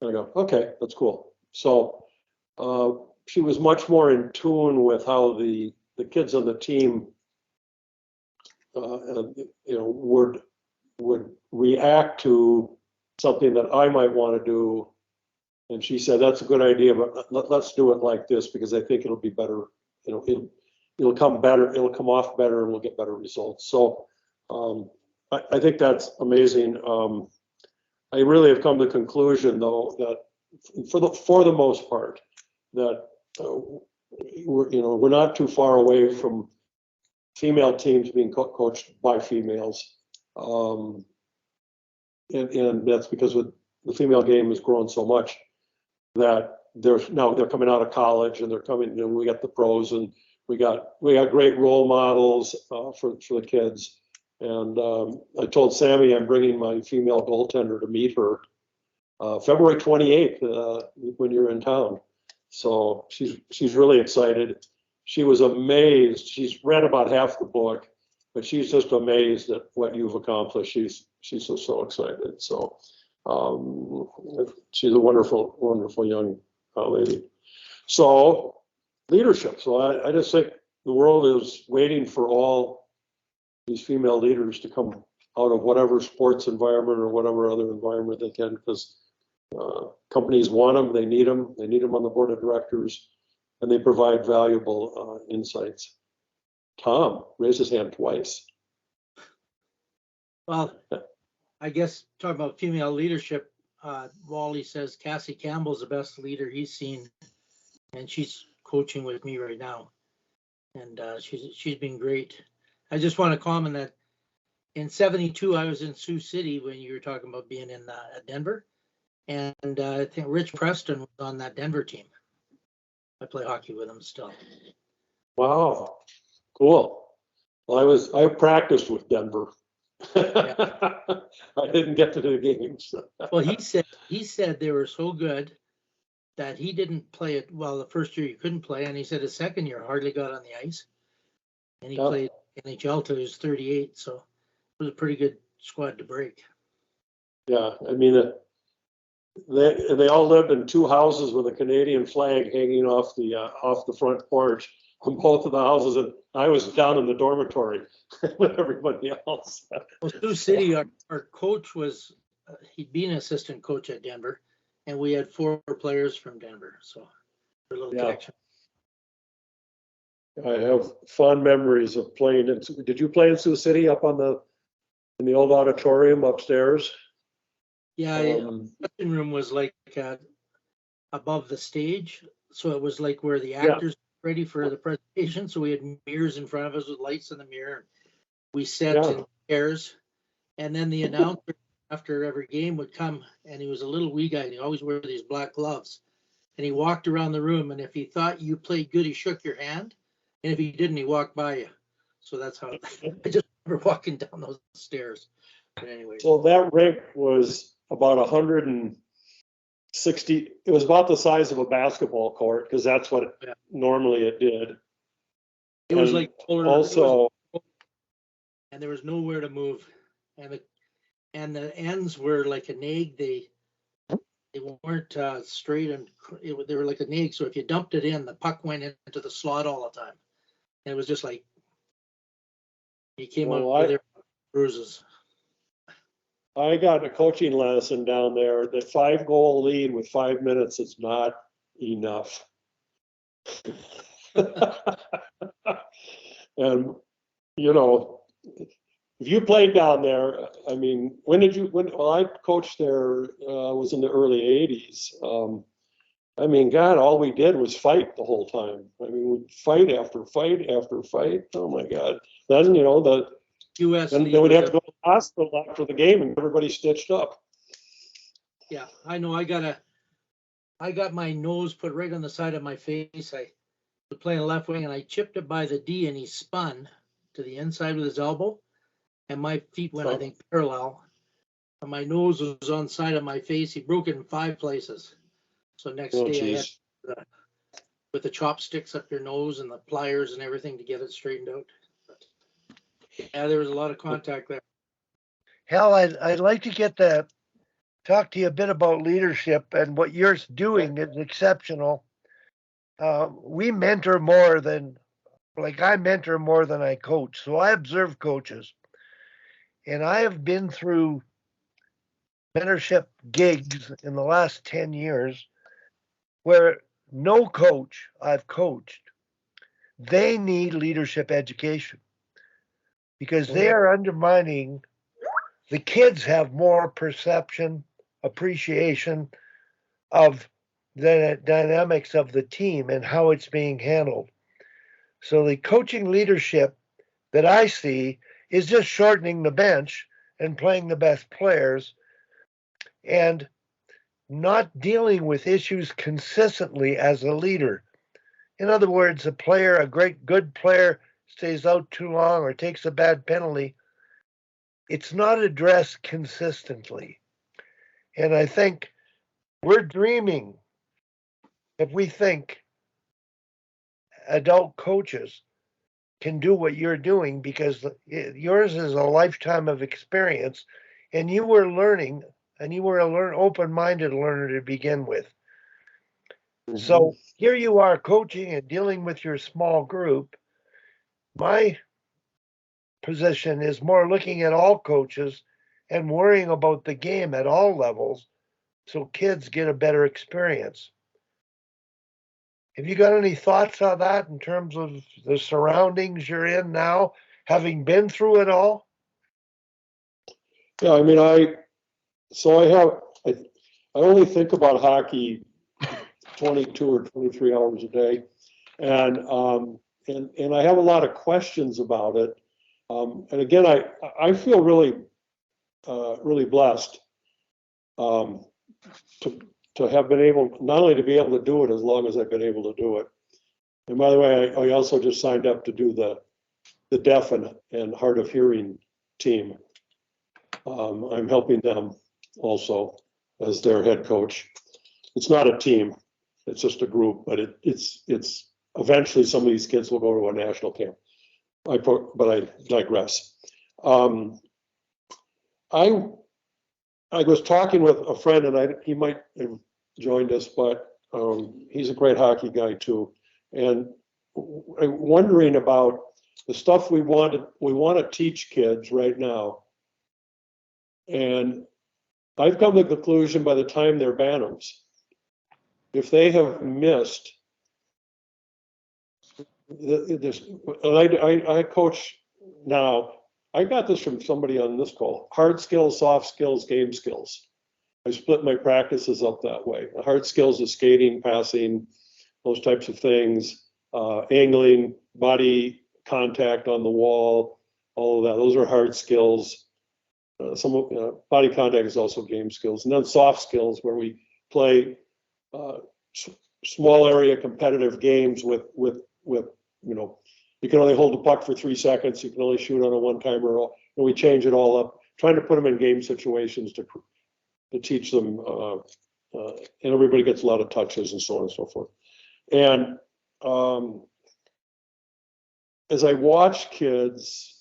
And I go, "Okay, that's cool." So she was much more in tune with how the kids on the team, would react to something that I might want to do. And she said, "That's a good idea, but let's do it like this because I think it'll be better. It'll come better. It'll come off better, and we'll get better results." So I think that's amazing. I really have come to the conclusion, though, that for the most part, that we're not too far away from female teams being coached by females. And that's because the female game has grown so much that they're coming out of college and they're coming, and we got the pros, and we got great role models for the kids. And I told Sammy I'm bringing my female goaltender to meet her February 28th when you're in town. So she's really excited. She was amazed. She's read about half the book, but she's just amazed at what you've accomplished. She's so excited. So she's a wonderful, wonderful young lady. So leadership. So I just think the world is waiting for all these female leaders to come out of whatever sports environment or whatever other environment they can, because companies want them, they need them on the board of directors, and they provide valuable insights. Tom raised his hand twice. Well, I guess talking about female leadership, Wally says Cassie Campbell's the best leader he's seen, and she's coaching with me right now, and she's been great. I just want to comment that in '72 I was in Sioux City when you were talking about being in Denver, and I think Rich Preston was on that Denver team. I play hockey with him still. Wow, cool. Well, I practiced with Denver. Yeah. I didn't get to the games. Well, he said they were so good that he didn't play it. Well, the first year you couldn't play, and he said his second year hardly got on the ice, and he played NHL till he was 38. So it was a pretty good squad to break. Yeah, I mean, they all lived in 2 houses with a Canadian flag hanging off the front porch from both of the houses, and I was down in the dormitory with everybody else. Well, Sioux City, our coach was he'd been an assistant coach at Denver, and we had 4 players from Denver, so a little connection. I have fond memories of playing in. Did you play in Sioux City up in the old auditorium upstairs? Yeah, the dressing room was like above the stage. So it was like where the actors were ready for the presentation. So we had mirrors in front of us with lights in the mirror. We sat in chairs, and then the announcer after every game would come, and he was a little wee guy, and he always wore these black gloves. And he walked around the room, and if he thought you played good, he shook your hand, and if he didn't, he walked by you. So that's how I just remember walking down those stairs. But anyway. So that rink was about 160. It was about the size of a basketball court, because that's what normally it did. It was like also, and there was nowhere to move, and the ends were like an egg. They weren't straight, and they were like an egg. So if you dumped it in, the puck went into the slot all the time, and it was just like you came out with their bruises. I got a coaching lesson down there. The 5-goal lead with 5 minutes is not enough. And, you know, if you played down there, I mean, well, I coached there, was in the early 80s. I mean, God, all we did was fight the whole time. I mean, we'd fight after fight after fight. Oh my God. Then, you know, then we'd have to go to the hospital after the game and everybody stitched up. Yeah, I know. I got my nose put right on the side of my face. I was playing left wing, and I chipped it by the D, and he spun to the inside with his elbow, and my feet went, I think, parallel. And my nose was on the side of my face. He broke it in 5 places. So next day I had with the chopsticks up your nose and the pliers and everything to get it straightened out. Yeah, there was a lot of contact there. Hal, I'd like to talk to you a bit about leadership, and what you're doing is exceptional. We mentor more than, I mentor more than I coach. So I observe coaches, and I have been through mentorship gigs in the last 10 years where no coach I've coached, they need leadership education, because they are undermining. The kids have more perception, appreciation of the dynamics of the team and how it's being handled. So the coaching leadership that I see is just shortening the bench and playing the best players and not dealing with issues consistently as a leader. In other words, a good player stays out too long or takes a bad penalty. It's not addressed consistently. And I think we're dreaming if we think adult coaches can do what you're doing, because yours is a lifetime of experience, and you were learning, and you were an open-minded learner to begin with. Mm-hmm. So here you are coaching and dealing with your small group. My position is more looking at all coaches and worrying about the game at all levels so kids get a better experience. Have you got any thoughts on that in terms of the surroundings you're in now, having been through it all? Yeah, I mean, I only think about hockey 22 or 23 hours a day, and I have a lot of questions about it. And again, I feel really blessed to have been able, not only to be able to do it as long as I've been able to do it. And by the way, I also just signed up to do the deaf and hard of hearing team. I'm helping them also as their head coach. It's not a team, it's just a group, but it's eventually some of these kids will go to a national camp. But I digress. I was talking with a friend, and he might have joined us, but he's a great hockey guy too. And I'm wondering about the stuff we want to teach kids right now. And I've come to the conclusion, by the time they're Bantams, if they have missed this, I coach now. I got this from somebody on this call: hard skills, soft skills, game skills. I split my practices up that way. The hard skills is skating, passing, those types of things, angling, body contact on the wall, all of that. Those are hard skills. Some body contact is also game skills, and then soft skills where we play small area competitive games with you can only hold the puck for 3 seconds. You can only shoot on a one-timer, and we change it all up, trying to put them in game situations to teach them, and everybody gets a lot of touches and so on and so forth. And as I watch kids,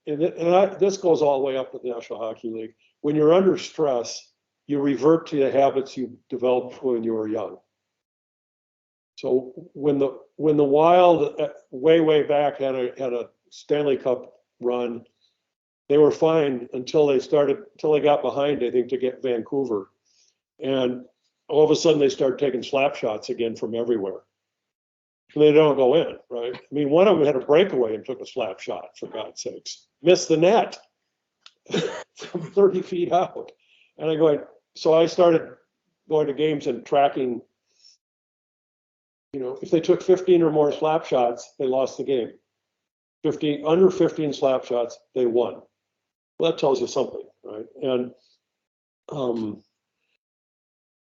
this goes all the way up to the National Hockey League. When you're under stress, you revert to the habits you developed when you were young. So when the Wild way back had a Stanley Cup run, they were fine until they got behind, I think, to get Vancouver, and all of a sudden they started taking slap shots again from everywhere. And they don't go in, right? I mean, one of them had a breakaway and took a slap shot, for God's sakes, missed the net from 30 feet out. And so I started going to games and tracking. If they took 15 or more slap shots, they lost the game. Under 15 slap shots, they won. Well, that tells you something, right? And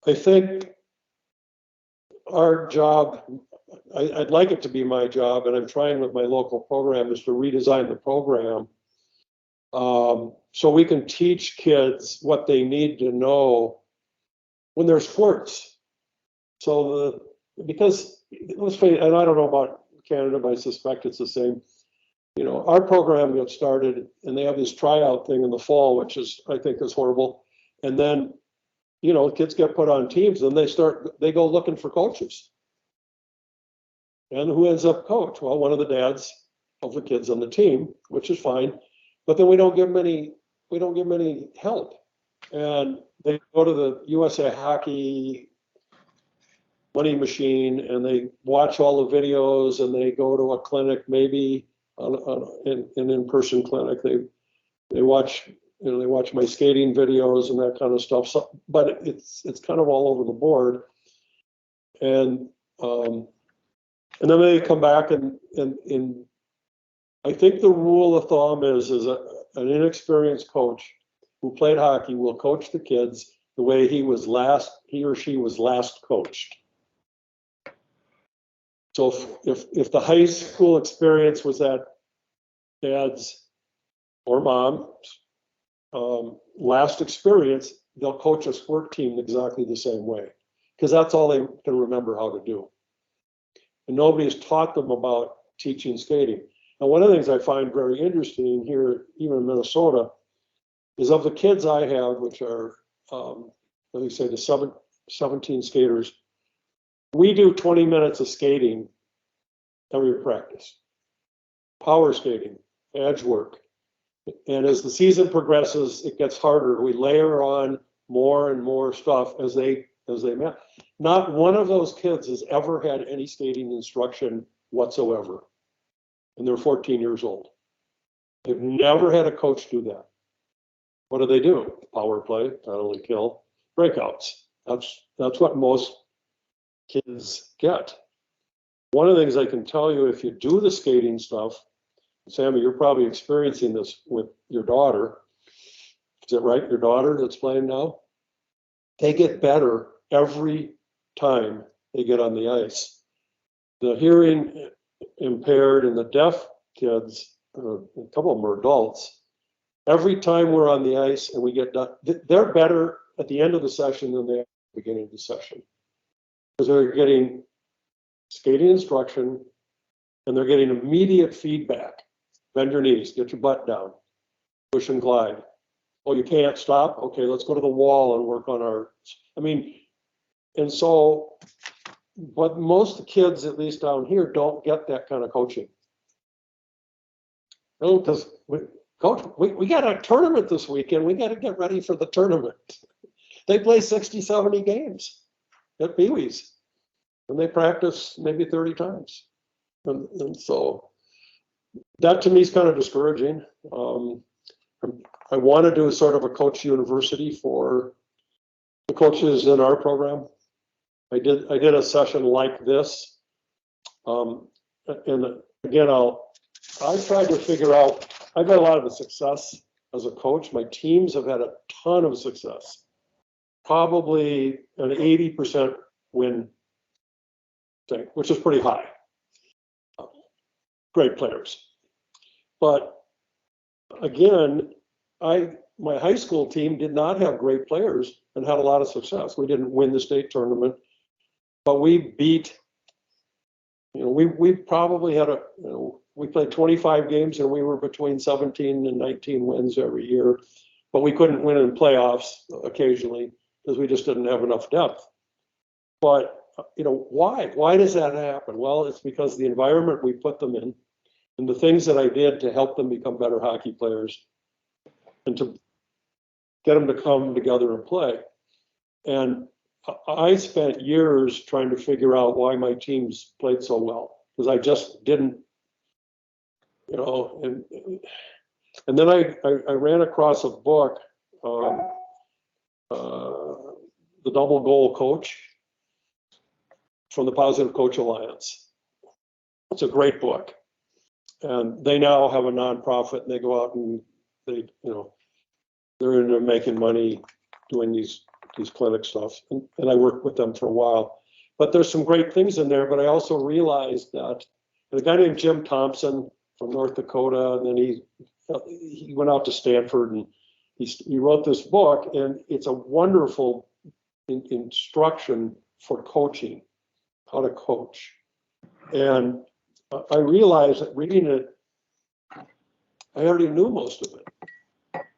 I think our job, I'd like it to be my job, and I'm trying with my local program, is to redesign the program so we can teach kids what they need to know when there's flirts. Because let's face it, and I don't know about Canada, but I suspect it's the same. Our program gets started, and they have this tryout thing in the fall, which I think is horrible. And then, kids get put on teams, and they go looking for coaches. And who ends up coach? Well, one of the dads of the kids on the team, which is fine. But then we don't give them any help. And they go to the USA Hockey money machine, and they watch all the videos, and they go to a clinic, maybe an in-person clinic. They watch my skating videos and that kind of stuff. But it's kind of all over the board. And then they come back, and I think the rule of thumb is an inexperienced coach who played hockey will coach the kids the way he or she was last coached. So if the high school experience was that dad's or mom's last experience, they'll coach a sport team exactly the same way, because that's all they can remember how to do. And nobody has taught them about teaching skating. And one of the things I find very interesting here, even in Minnesota, is of the kids I have, which are, let me say, the 17 skaters, we do 20 minutes of skating every practice. Power skating, edge work. And as the season progresses, it gets harder. We layer on more and more stuff as they met. Not one of those kids has ever had any skating instruction whatsoever. And they're 14 years old. They've never had a coach do that. What do? Power play, penalty kill, breakouts. That's what most kids get. One of the things I can tell you, if you do the skating stuff, Sammy, you're probably experiencing this with your daughter. Is it right? Your daughter that's playing now? They get better every time they get on the ice. The hearing impaired and the deaf kids, a couple of them are adults, every time we're on the ice and we get done, they're better at the end of the session than they are at the beginning of the session. Because they're getting skating instruction and they're getting immediate feedback. Bend your knees, get your butt down, push and glide. Oh, you can't stop? Okay, let's go to the wall and work on our, and so, but most kids, at least down here, don't get that kind of coaching. No, because Coach, we got a tournament this weekend. We got to get ready for the tournament. They play 60, 70 games at Pee Wee's, and they practice maybe 30 times. And so that to me is kind of discouraging. I want to do sort of a coach university for the coaches in our program. I did a session like this, and again, I tried to figure out. I've had a lot of success as a coach. My teams have had a ton of success, probably an 80% win thing, which is pretty high. Great players, but again, my high school team did not have great players and had a lot of success. We didn't win the state tournament, but we beat. We probably had we played 25 games and we were between 17 and 19 wins every year, but we couldn't win in playoffs occasionally because we just didn't have enough depth. But why? Why does that happen? Well, it's because the environment we put them in and the things that I did to help them become better hockey players and to get them to come together and play. And I spent years trying to figure out why my teams played so well, because I just didn't, and then I ran across a book, The Double Goal Coach from the Positive Coach Alliance. It's a great book. And they now have a nonprofit and they go out and they're into making money doing these clinic stuff. And I worked with them for a while. But there's some great things in there, but I also realized that the guy named Jim Thompson from North Dakota, and then he went out to Stanford and he wrote this book, and it's a wonderful instruction for coaching, how to coach. And I realized that reading it, I already knew most of it,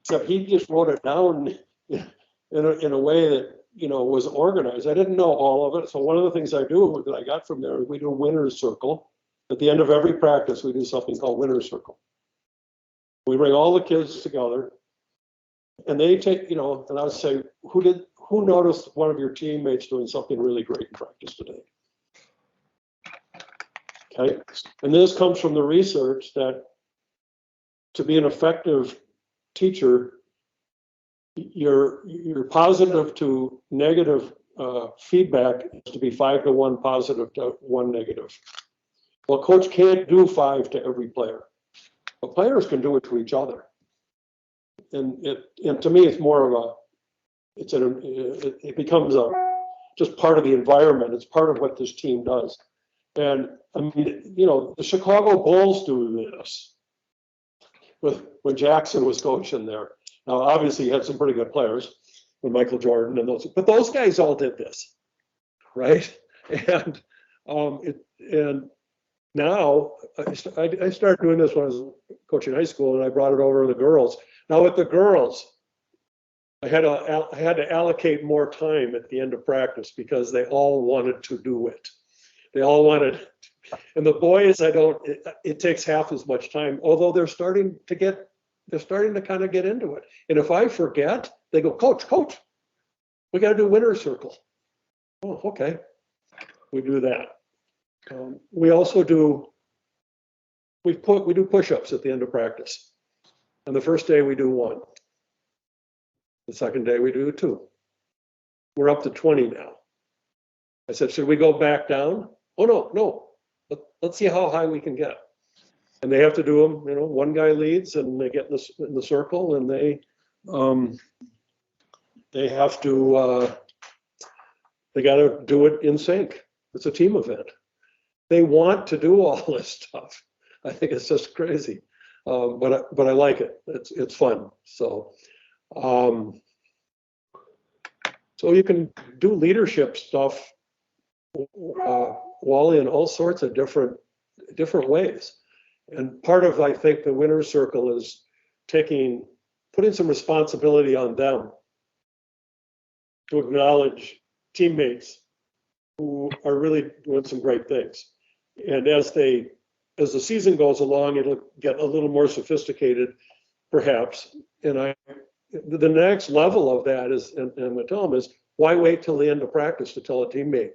except he just wrote it down in a way that was organized. I didn't know all of it, so one of the things I do that I got from there is we do a winner's circle. At the end of every practice, we do something called winner's circle. We bring all the kids together, and they take, and I would say, who noticed one of your teammates doing something really great in practice today? Okay, and this comes from the research that to be an effective teacher, your positive to negative feedback is to be 5 to 1 positive to 1 negative. Well, coach can't do 5 to every player, but players can do it to each other. And to me, it's more of it becomes just part of the environment. It's part of what this team does. And I mean, the Chicago Bulls do this when Jackson was coaching there. Now, obviously, he had some pretty good players with Michael Jordan and but those guys all did this, right? And now I started doing this when I was coaching high school, and I brought it over to the girls. Now with the girls, I had to allocate more time at the end of practice because they all wanted to do it. They all wanted, and the boys, it takes half as much time, although they're starting to kind of get into it. And if I forget, they go, coach, we got to do winner's circle. Oh, okay. We do that. We also do push-ups at the end of practice. And the first day we do 1. The second day we do 2. We're up to 20 now. I said, should we go back down? Oh, no. Let's see how high we can get. And they have to do them, one guy leads and they get in the circle, and they have to, they got to do it in sync. It's a team event. They want to do all this stuff. I think it's just crazy, but I like it. It's fun. So you can do leadership stuff, Wally, in all sorts of different ways. And part of, I think, the winner's circle is putting some responsibility on them to acknowledge teammates who are really doing some great things. And as the season goes along, it'll get a little more sophisticated, perhaps. And the next level of that is, and I'm going to tell them, is why wait till the end of practice to tell a teammate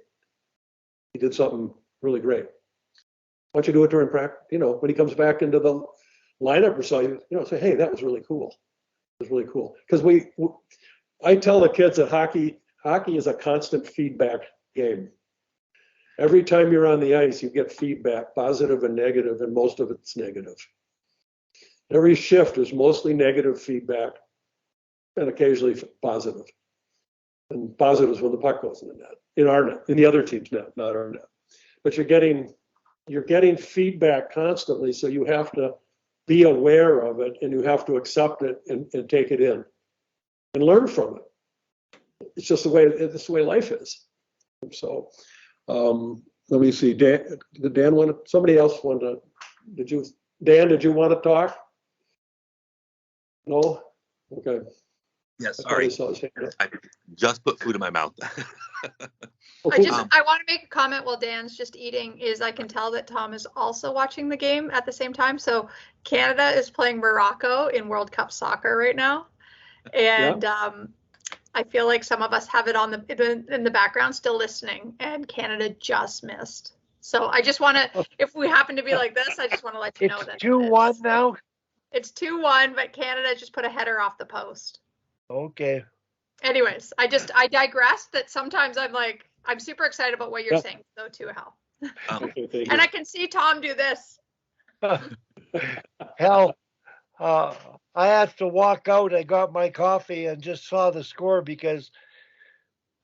he did something really great? Why don't you do it during practice? When he comes back into the lineup or so, say, hey, that was really cool. was really cool. Because I tell the kids that hockey is a constant feedback game. Every time you're on the ice, you get feedback, positive and negative, and most of it's negative. Every shift is mostly negative feedback and occasionally positive. And positive is when the puck goes in the net, in our net, in the other team's net, not our net. But you're getting feedback constantly, so you have to be aware of it, and you have to accept it and take it in and learn from it. It's just the way life is. So let me see. Dan, did Dan want somebody else want to? Dan, did you want to talk? No? Okay. Yes, sorry. I just put food in my mouth. I want to make a comment while Dan's just eating. I can tell that Tom is also watching the game at the same time. So Canada is playing Morocco in World Cup soccer right now, and I feel like some of us have it on in the background still listening, and Canada just missed. So I just want to, if we happen to be like this, I just want to let you know that it's 2-1 now. It's 2-1, but Canada just put a header off the post. Okay. Anyways, I digress. That sometimes I'm super excited about what you're saying, though, too, Hal. And I can see Tom do this. Hal, I had to walk out. I got my coffee and just saw the score because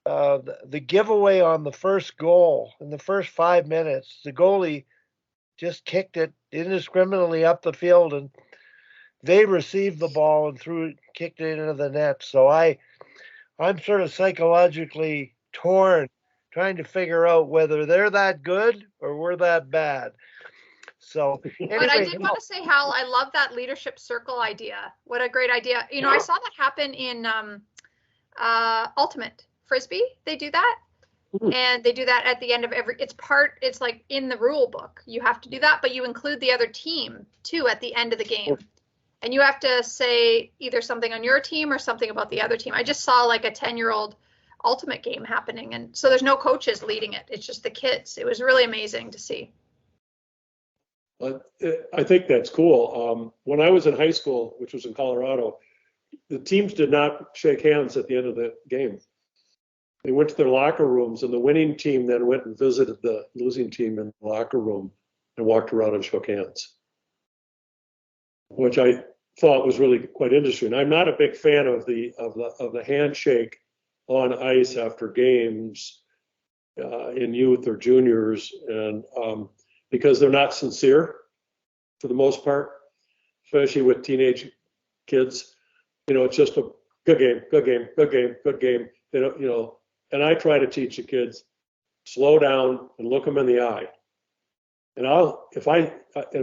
the giveaway on the first goal in the first 5 minutes, the goalie just kicked it indiscriminately up the field, and they received the ball and kicked it into the net. So I'm sort of psychologically torn, trying to figure out whether they're that good or we're that bad. So, anyway, but I did want to say, Hal, I love that leadership circle idea. What a great idea. I saw that happen in Ultimate Frisbee. They do that. And they do that at the end of it's like in the rule book. You have to do that, but you include the other team too at the end of the game. And you have to say either something on your team or something about the other team. I just saw like a 10-year-old Ultimate game happening. And so there's no coaches leading it. It's just the kids. It was really amazing to see. I think that's cool. When I was in high school, which was in Colorado, the teams did not shake hands at the end of the game. They went to their locker rooms, and the winning team then went and visited the losing team in the locker room and walked around and shook hands, which I thought was really quite interesting. I'm not a big fan of the handshake on ice after games in youth or juniors, and because they're not sincere for the most part, especially with teenage kids. It's just a good game, good game, good game, good game. They don't, and I try to teach the kids, slow down and look them in the eye. And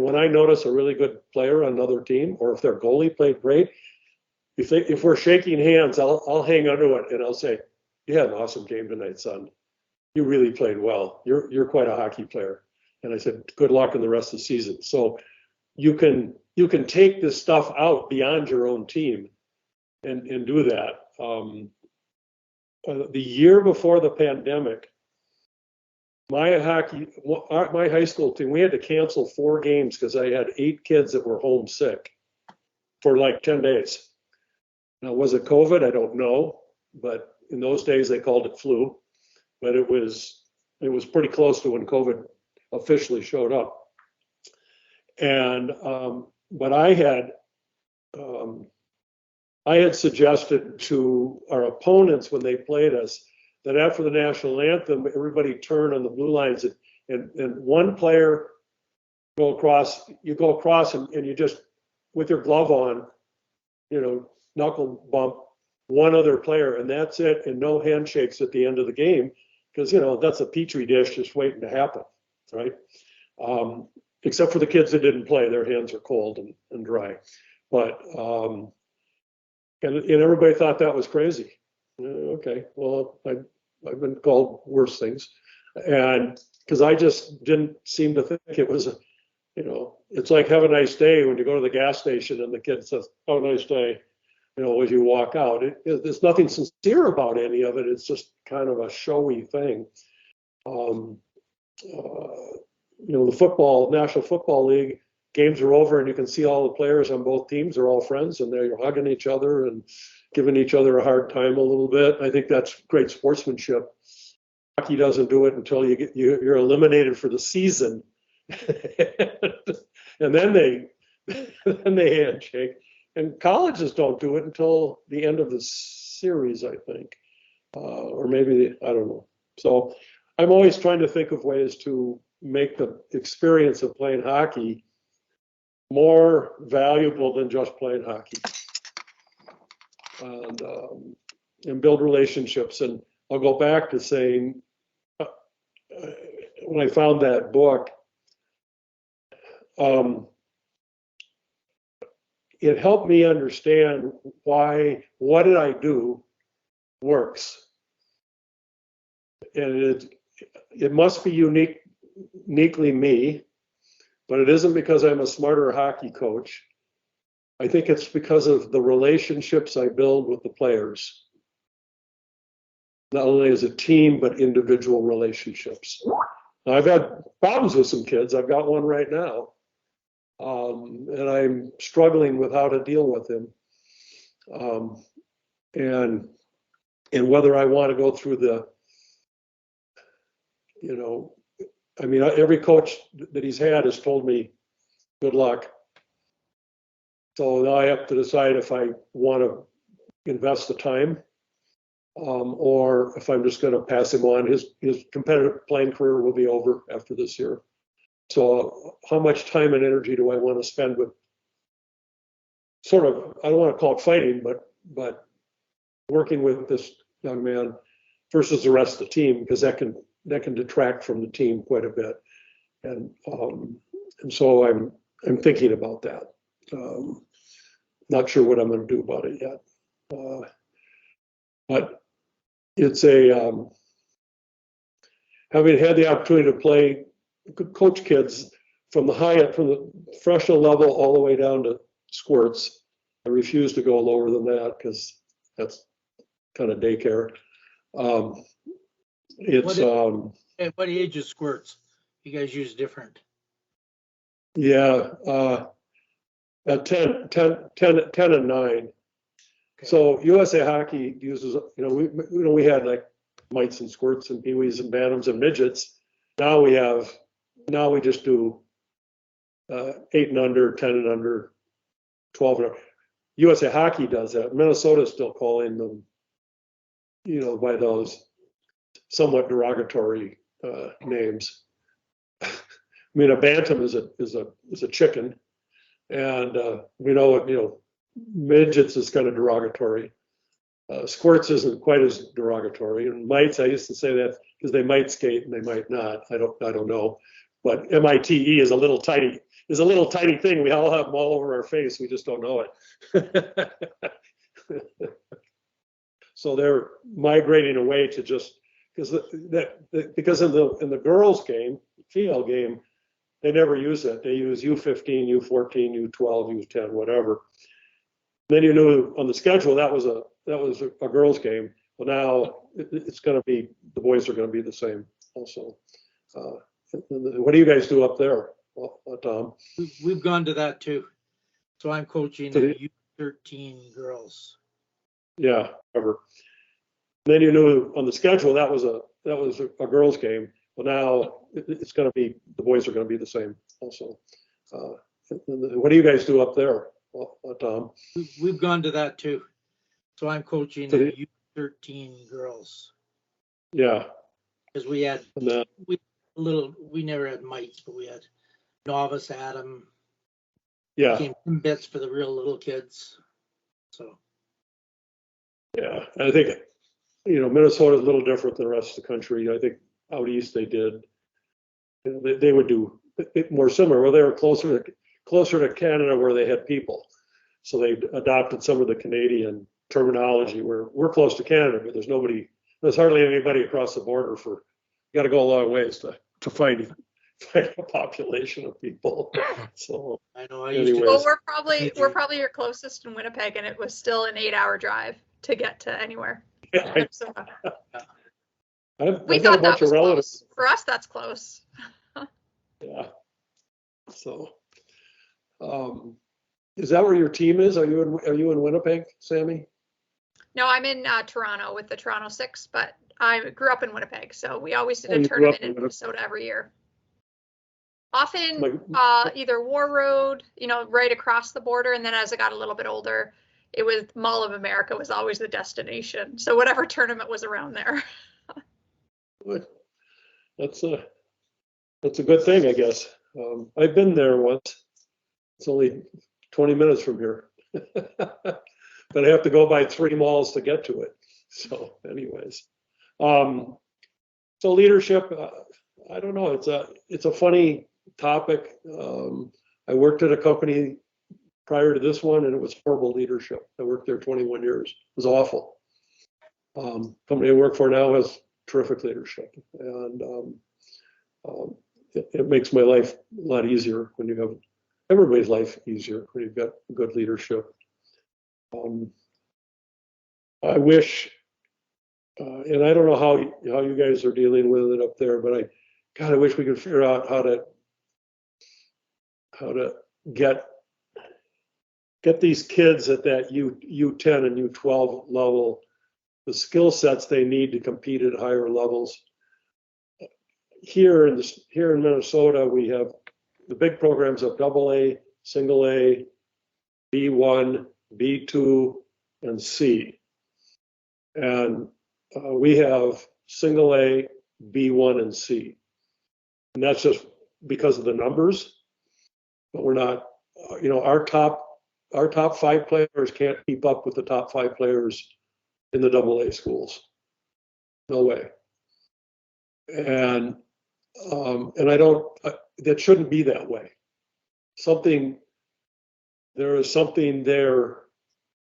when I notice a really good player on another team, or if their goalie played great, if we're shaking hands, I'll hang onto it and I'll say, "You had an awesome game tonight, son. You really played well. You're quite a hockey player." And I said, "Good luck in the rest of the season." So you can take this stuff out beyond your own team and do that. The year before the pandemic, my high school team, we had to cancel 4 games because I had 8 kids that were homesick for like 10 days. Now, was it COVID? I don't know, but in those days they called it flu. But it was pretty close to when COVID officially showed up. And but I had suggested to our opponents when they played us that after the national anthem, everybody turn on the blue lines and one player go across and you just, with your glove on, knuckle bump one other player, and that's it, and no handshakes at the end of the game, because that's a petri dish just waiting to happen, right? Except for the kids that didn't play, their hands are cold and dry. But and everybody thought that was crazy. Okay, well, I've been called worse things, and because I just didn't seem to think it was, it's like have a nice day when you go to the gas station and the kid says, "Oh, nice day," as you walk out. There's nothing sincere about any of it. It's just kind of a showy thing. The National Football League games are over and you can see all the players on both teams are all friends and they're hugging each other and giving each other a hard time a little bit. I think that's great sportsmanship. Hockey doesn't do it until you're eliminated for the season, and then they handshake. And colleges don't do it until the end of the series, I think, or maybe I don't know. So I'm always trying to think of ways to make the experience of playing hockey more valuable than just playing hockey, and build relationships. And I'll go back to saying, when I found that book, it helped me understand why what did I do works. And it must be uniquely me, but it isn't because I'm a smarter hockey coach. I think it's because of the relationships I build with the players, not only as a team, but individual relationships. Now, I've had problems with some kids. I've got one right now, and I'm struggling with how to deal with him, and whether I want to go through the, I mean, every coach that he's had has told me, good luck. So now I have to decide if I want to invest the time, or if I'm just going to pass him on. His competitive playing career will be over after this year. So how much time and energy do I want to spend with sort of, I don't want to call it fighting, but working with this young man versus the rest of the team, because that can detract from the team quite a bit. And so I'm thinking about that. Not sure what I'm going to do about it yet. But it's having had the opportunity to coach kids from the professional level all the way down to squirts. I refuse to go lower than that because that's kind of daycare. What age is squirts? You guys use different? Yeah, at 10 and 9. Okay. So USA Hockey uses, we had like mites and squirts and peewees and bantams and midgets. Now we just do 8 and under, 10 and under, 12 and under. USA Hockey does that. Minnesota's still calling them, by those somewhat derogatory names. I mean, a bantam is a chicken, and we know midgets is kind of derogatory. Squirts isn't quite as derogatory, and mites, I used to say that because they might skate and they might not. I don't know, but MITE is a little tiny thing. We all have them all over our face. We just don't know it. So they're migrating away to just because in the girls' game, female game, they never use it. They use U15, U14, U12, U10, whatever. Then on the schedule that was a girls' game. Well, now it's going to be, the boys are going to be the same also. What do you guys do up there, Tom? We've gone to that too. So I'm coaching U13 girls. Yeah, ever. Then on the schedule that was a girls' game. Well, now it's going to be, the boys are going to be the same also. What do you guys do up there, Tom? We've gone to that too. So I'm coaching U13 girls. Yeah. Because we never had mites, but we had novice, Adam. Yeah. Became bits for the real little kids. So. Yeah, and I think Minnesota is a little different than the rest of the country. I think out east they did. They would do more similar. Well, they were closer to Canada where they had people, so they adopted some of the Canadian terminology. Where we're close to Canada, but there's hardly anybody across the border. You got to go a long ways to find a population of people. So I know. Well, we're probably your closest in Winnipeg, and it was still an 8-hour drive to get to anywhere. Yeah, We thought that was close. For us, that's close. Yeah. So, Is that where your team is? Are you in Winnipeg, Sammy? No, I'm in Toronto with the Toronto Six, but I grew up in Winnipeg, so we always did Oh, a you grew up tournament in in Winnipeg. Minnesota every year. Often My- either War Road, right across the border, and then as I got a little bit older, it was Mall of America was always the destination. So whatever tournament was around there. That's a good thing, I guess. I've been there once. It's only 20 minutes from here. But I have to go by 3 malls to get to it. So anyways. So leadership, I don't know. It's a funny topic. I worked at a company prior to this one, and it was horrible leadership. I worked there 21 years. It was awful. Company I work for now has terrific leadership, and it makes my life a lot easier when you have everybody's life easier when you've got good leadership. I wish, and I don't know how you guys are dealing with it up there, but I wish we could figure out how to get these kids at that U10 and U12 level the skill sets they need to compete at higher levels. Here in Minnesota, we have the big programs of AA, single A, B1, B2, and C. And we have single A, B1, and C. And that's just because of the numbers. But we're not, our top 5 players can't keep up with the top 5 players in the AA schools. No way. And I don't, that shouldn't be that way. There is something there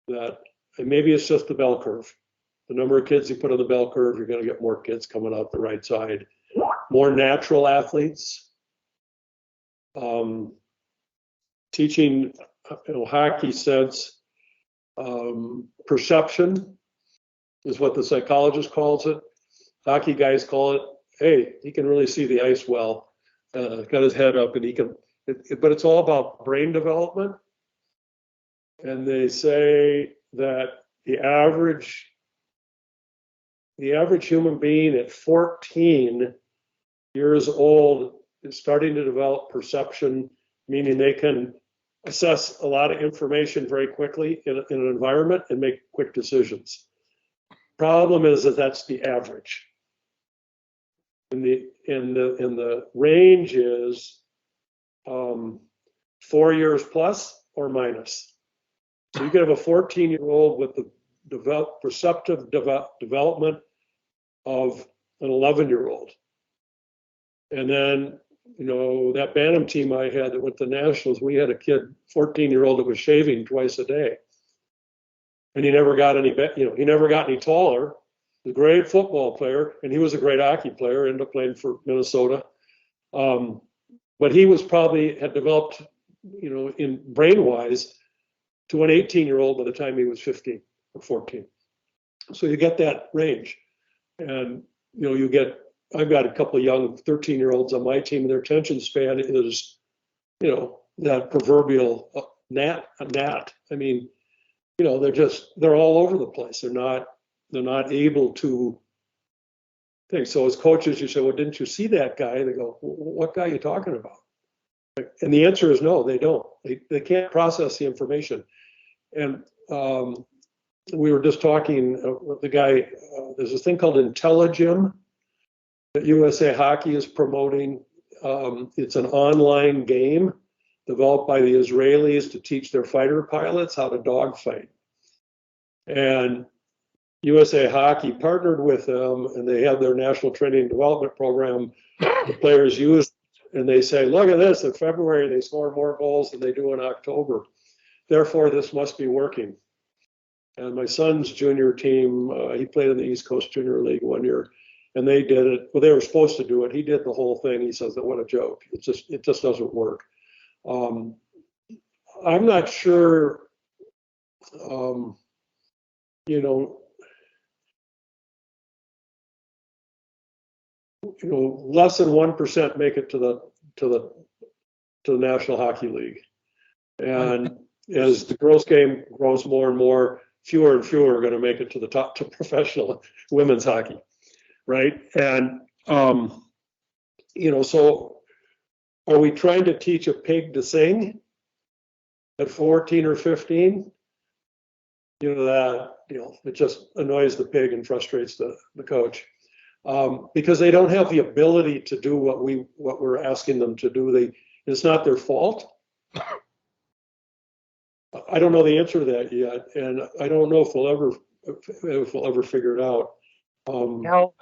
that, and maybe it's just the bell curve. The number of kids you put on the bell curve, you're going to get more kids coming out the right side. More natural athletes. Teaching, hockey sense, perception is what the psychologist calls it. Hockey guys call it, hey, he can really see the ice well. Got his head up, and he can. But it's all about brain development. And they say that the average human being at 14 years old is starting to develop perception, meaning they can assess a lot of information very quickly in an environment and make quick decisions. Problem is that that's the average. And the range is 4 years plus or minus. So you could have a 14-year-old with the perceptive development of an 11-year-old. And then, that Bantam team I had that went to nationals, we had a kid, 14-year-old, that was shaving twice a day. And he never got any, he never got any taller. He was a great football player, and he was a great hockey player, ended up playing for Minnesota. But he had developed, in brain-wise, to an 18-year-old by the time he was 15 or 14. So you get that range. And, I've got a couple of young 13-year-olds on my team, and their attention span is, that proverbial gnat. I mean, they're all over the place. They're not able to think. So as coaches, you say, well, didn't you see that guy? They go, what guy are you talking about? And the answer is no, they don't. They can't process the information. And we were just talking with the guy, there's this thing called Intelligim that USA Hockey is promoting. It's an online game developed by the Israelis to teach their fighter pilots how to dogfight. And USA Hockey partnered with them, and they have their national training and development program. The players use, and they say, look at this, in February they score more goals than they do in October. Therefore, this must be working. And my son's junior team, he played in the East Coast Junior League one year, and they did it. Well, they were supposed to do it. He did the whole thing. He says that what a joke. It just doesn't work. I'm not sure, less than 1% make it to the National Hockey League. And as the girls' game grows more and more, fewer and fewer are going to make it to the top to professional women's hockey, right? And so are we trying to teach a pig to sing at 14 or 15? It just annoys the pig and frustrates the coach, because they don't have the ability to do what we're asking them to do. It's not their fault. I don't know the answer to that yet, and I don't know if we'll ever figure it out.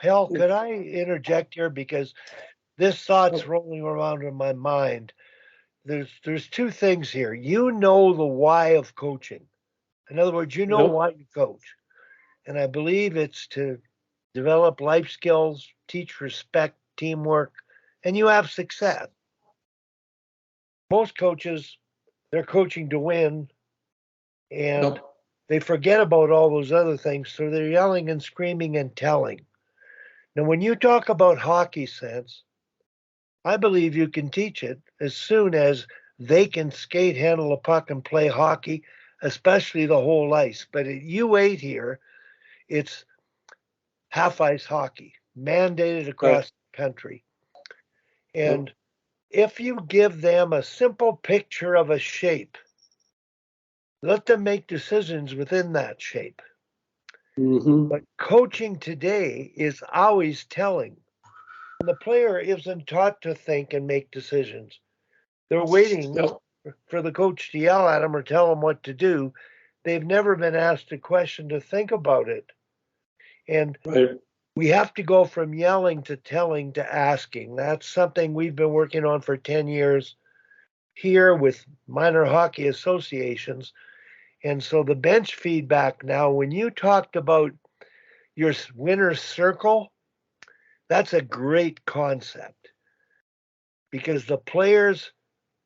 Hal, could I interject here, because this thought's rolling around in my mind. There's two things here. You know the why of coaching. In other words, you know why you coach. And I believe it's to develop life skills, teach respect, teamwork, and you have success. Most coaches, they're coaching to win, and they forget about all those other things. So they're yelling and screaming and telling. Now, when you talk about hockey sense, I believe you can teach it as soon as they can skate, handle a puck, and play hockey, especially the whole ice. But at U8 here, it's half ice hockey, mandated across the country. And if you give them a simple picture of a shape, let them make decisions within that shape. Mm-hmm. But coaching today is always telling. And the player isn't taught to think and make decisions. They're waiting for the coach to yell at them or tell them what to do. They've never been asked a question to think about it. And we have to go from yelling to telling to asking. That's something we've been working on for 10 years here with minor hockey associations. And so the bench feedback now, when you talked about your winner's circle, that's a great concept, because the players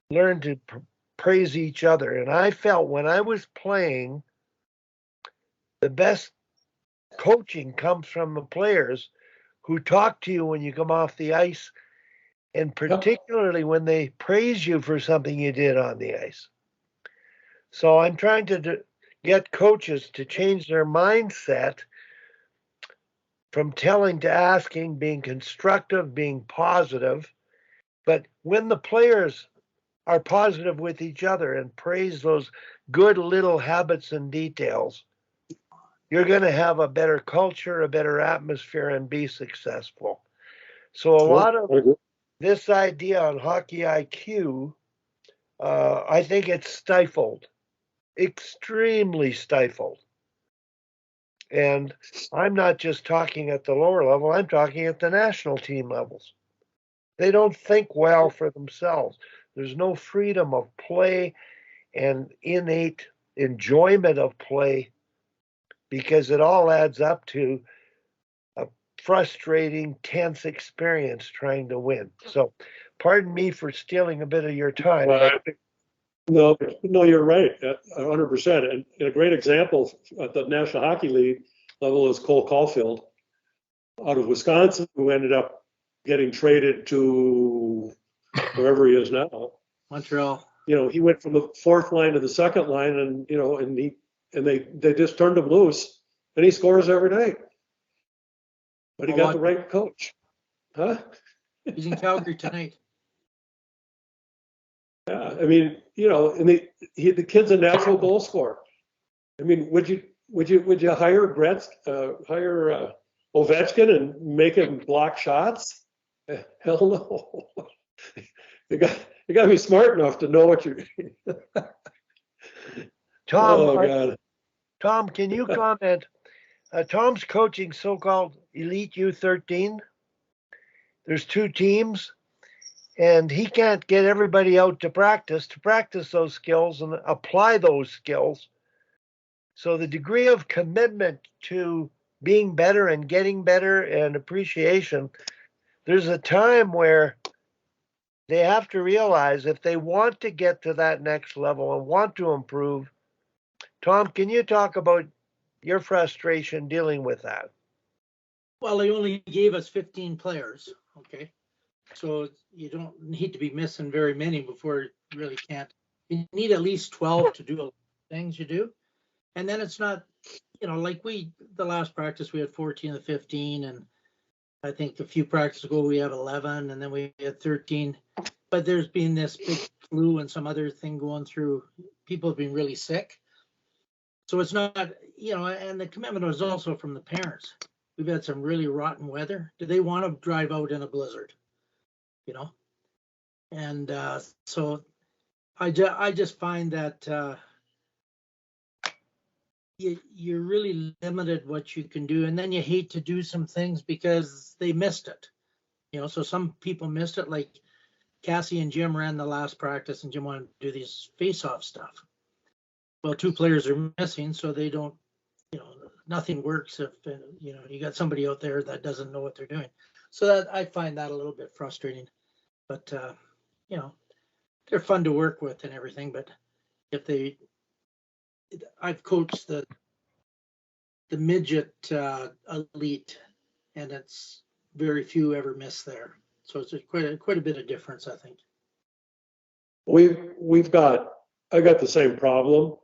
learn to praise each other. And I felt when I was playing, the best coaching comes from the players who talk to you when you come off the ice, and particularly when they praise you for something you did on the ice. So I'm trying to get coaches to change their mindset from telling to asking, being constructive, being positive. But when the players are positive with each other and praise those good little habits and details, you're going to have a better culture, a better atmosphere, and be successful. So a lot of this idea on hockey IQ, I think it's stifled, extremely stifled. And I'm not just talking at the lower level, I'm talking at the national team levels. They don't think well for themselves. There's no freedom of play and innate enjoyment of play, because it all adds up to a frustrating, tense experience trying to win. So pardon me for stealing a bit of your time. No, you're right, 100%. And a great example at the National Hockey League level is Cole Caulfield out of Wisconsin, who ended up getting traded to wherever he is now. Montreal. He went from the fourth line to the second line, and they just turned him loose, and he scores every night. But he got the right coach, huh? He's in Calgary tonight. Yeah, I mean, and the kid's a natural goal scorer. I mean, would you hire Ovechkin and make him block shots? Hell no. You got to be smart enough to know what you're. Tom, Tom, can you comment? Tom's coaching so-called Elite U13. There's 2 teams, and he can't get everybody out to practice those skills and apply those skills. So the degree of commitment to being better and getting better and appreciation, there's a time where they have to realize if they want to get to that next level and want to improve. Tom, can you talk about your frustration dealing with that? Well, they only gave us 15 players, okay? So you don't need to be missing very many before you really can't You need at least 12 to do a lot of things you do. And then it's not, like the last practice, we had 14 to 15. And I think a few practices ago, we have 11 and then we had 13. But there's been this big flu and some other thing going through. People have been really sick. So it's not, and the commitment was also from the parents. We've had some really rotten weather. Do they want to drive out in a blizzard? And so I just find that you're really limited what you can do. And then you hate to do some things because they missed it. So some people missed it, like Cassie and Jim ran the last practice and Jim wanted to do these face-off stuff. Well, 2 players are missing, so they don't, nothing works if, you got somebody out there that doesn't know what they're doing. So that I find that a little bit frustrating, but, they're fun to work with and everything, but I've coached the midget elite, and it's very few ever miss there. So it's quite a bit of difference, I think. I got the same problem,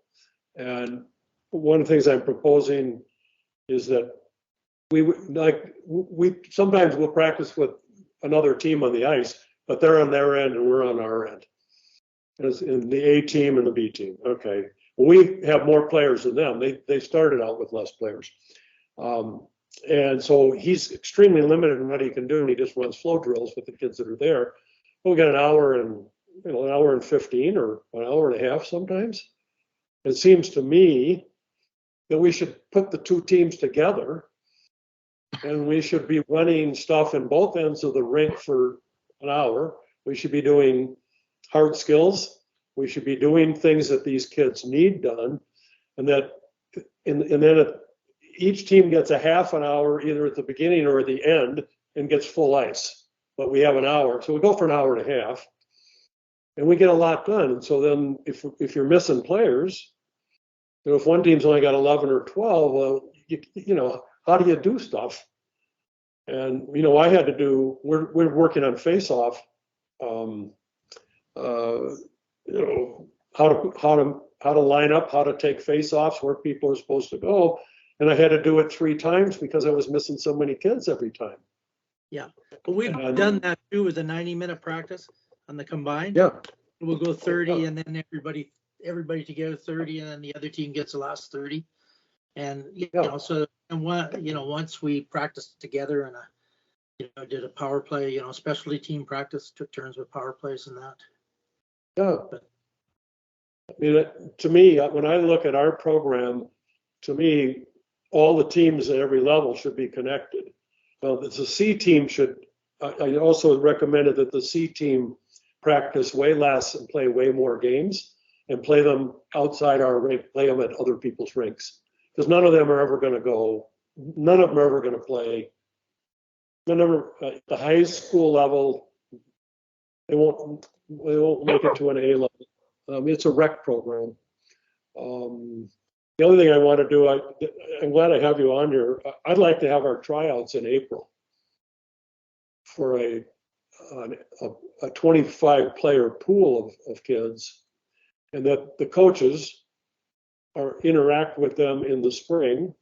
and one of the things I'm proposing is that we sometimes we'll practice with another team on the ice, but they're on their end and we're on our end. As in the A team and the B team. Okay, well, we have more players than them. They started out with less players. And so he's extremely limited in what he can do, and he just runs flow drills with the kids that are there. We'll get an hour and 15 or an hour and a half sometimes. It seems to me that we should put the 2 teams together, and we should be running stuff in both ends of the rink for an hour. We should be doing hard skills. We should be doing things that these kids need done, and then each team gets a half an hour either at the beginning or at the end and gets full ice. But we have an hour, so we go for an hour and a half, and we get a lot done. And so then, if you're missing players, if one team's only got 11 or 12, well, how do you do stuff? And I had to do. We're working on face-off. How to line up, how to take face-offs, where people are supposed to go. And I had to do it 3 times because I was missing so many kids every time. Yeah, but we've done that too with a 90-minute practice on the combined. Yeah. We'll go 30 and then everybody together 30, and then the other team gets the last 30. And once we practiced together and did a power play, specialty team practice, took turns with power plays and that. Yeah. I mean, to me, when I look at our program, to me, all the teams at every level should be connected. Well, the C team I also recommended that the C team practice way less and play way more games and play them outside our rink, play them at other people's rinks. Because none of them are ever going to play. None of them, at the high school level, they won't make it to an A level. It's a rec program. The other thing I want to do, I'm glad I have you on here. I'd like to have our tryouts in April for a 25-player pool of kids, and that the coaches interact with them in the spring,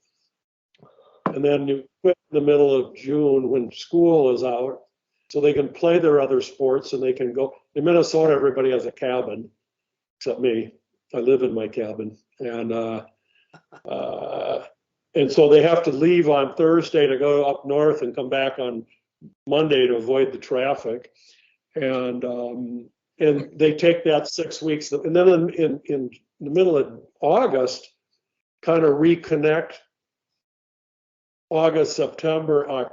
and then you quit in the middle of June when school is out, so they can play their other sports and they can go. In Minnesota, everybody has a cabin, except me. I live in my cabin, and so they have to leave on Thursday to go up north and come back on Monday to avoid the traffic. And they take that 6 weeks, and then in the middle of August, kind of reconnect. August, September,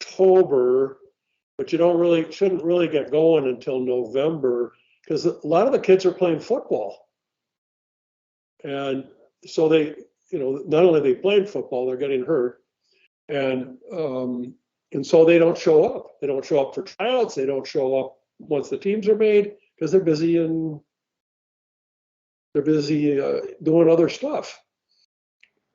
October, but you shouldn't really get going until November, because a lot of the kids are playing football. And so they, not only are they playing football, they're getting hurt. And so they don't show up. They don't show up for tryouts. They don't show up once the teams are made because they're busy doing other stuff.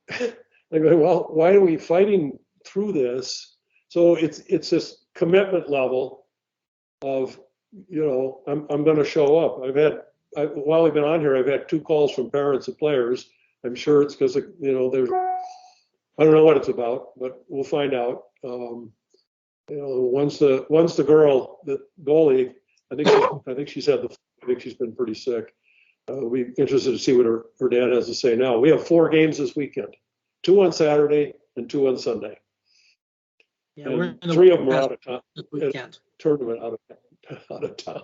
They go, well, why are we fighting through this? So it's this commitment level of, I'm going to show up. I've had while we've been on here, I've had 2 calls from parents and players. I'm sure it's because, there's, I don't know what it's about, but we'll find out. Once the girl, the goalie, I think she's been pretty sick. We'll be interested to see what her dad has to say now. We have 4 games this weekend, 2 on Saturday and 2 on Sunday. Yeah, and we're in the 3 of them are out of town. this weekend. Tournament out of town.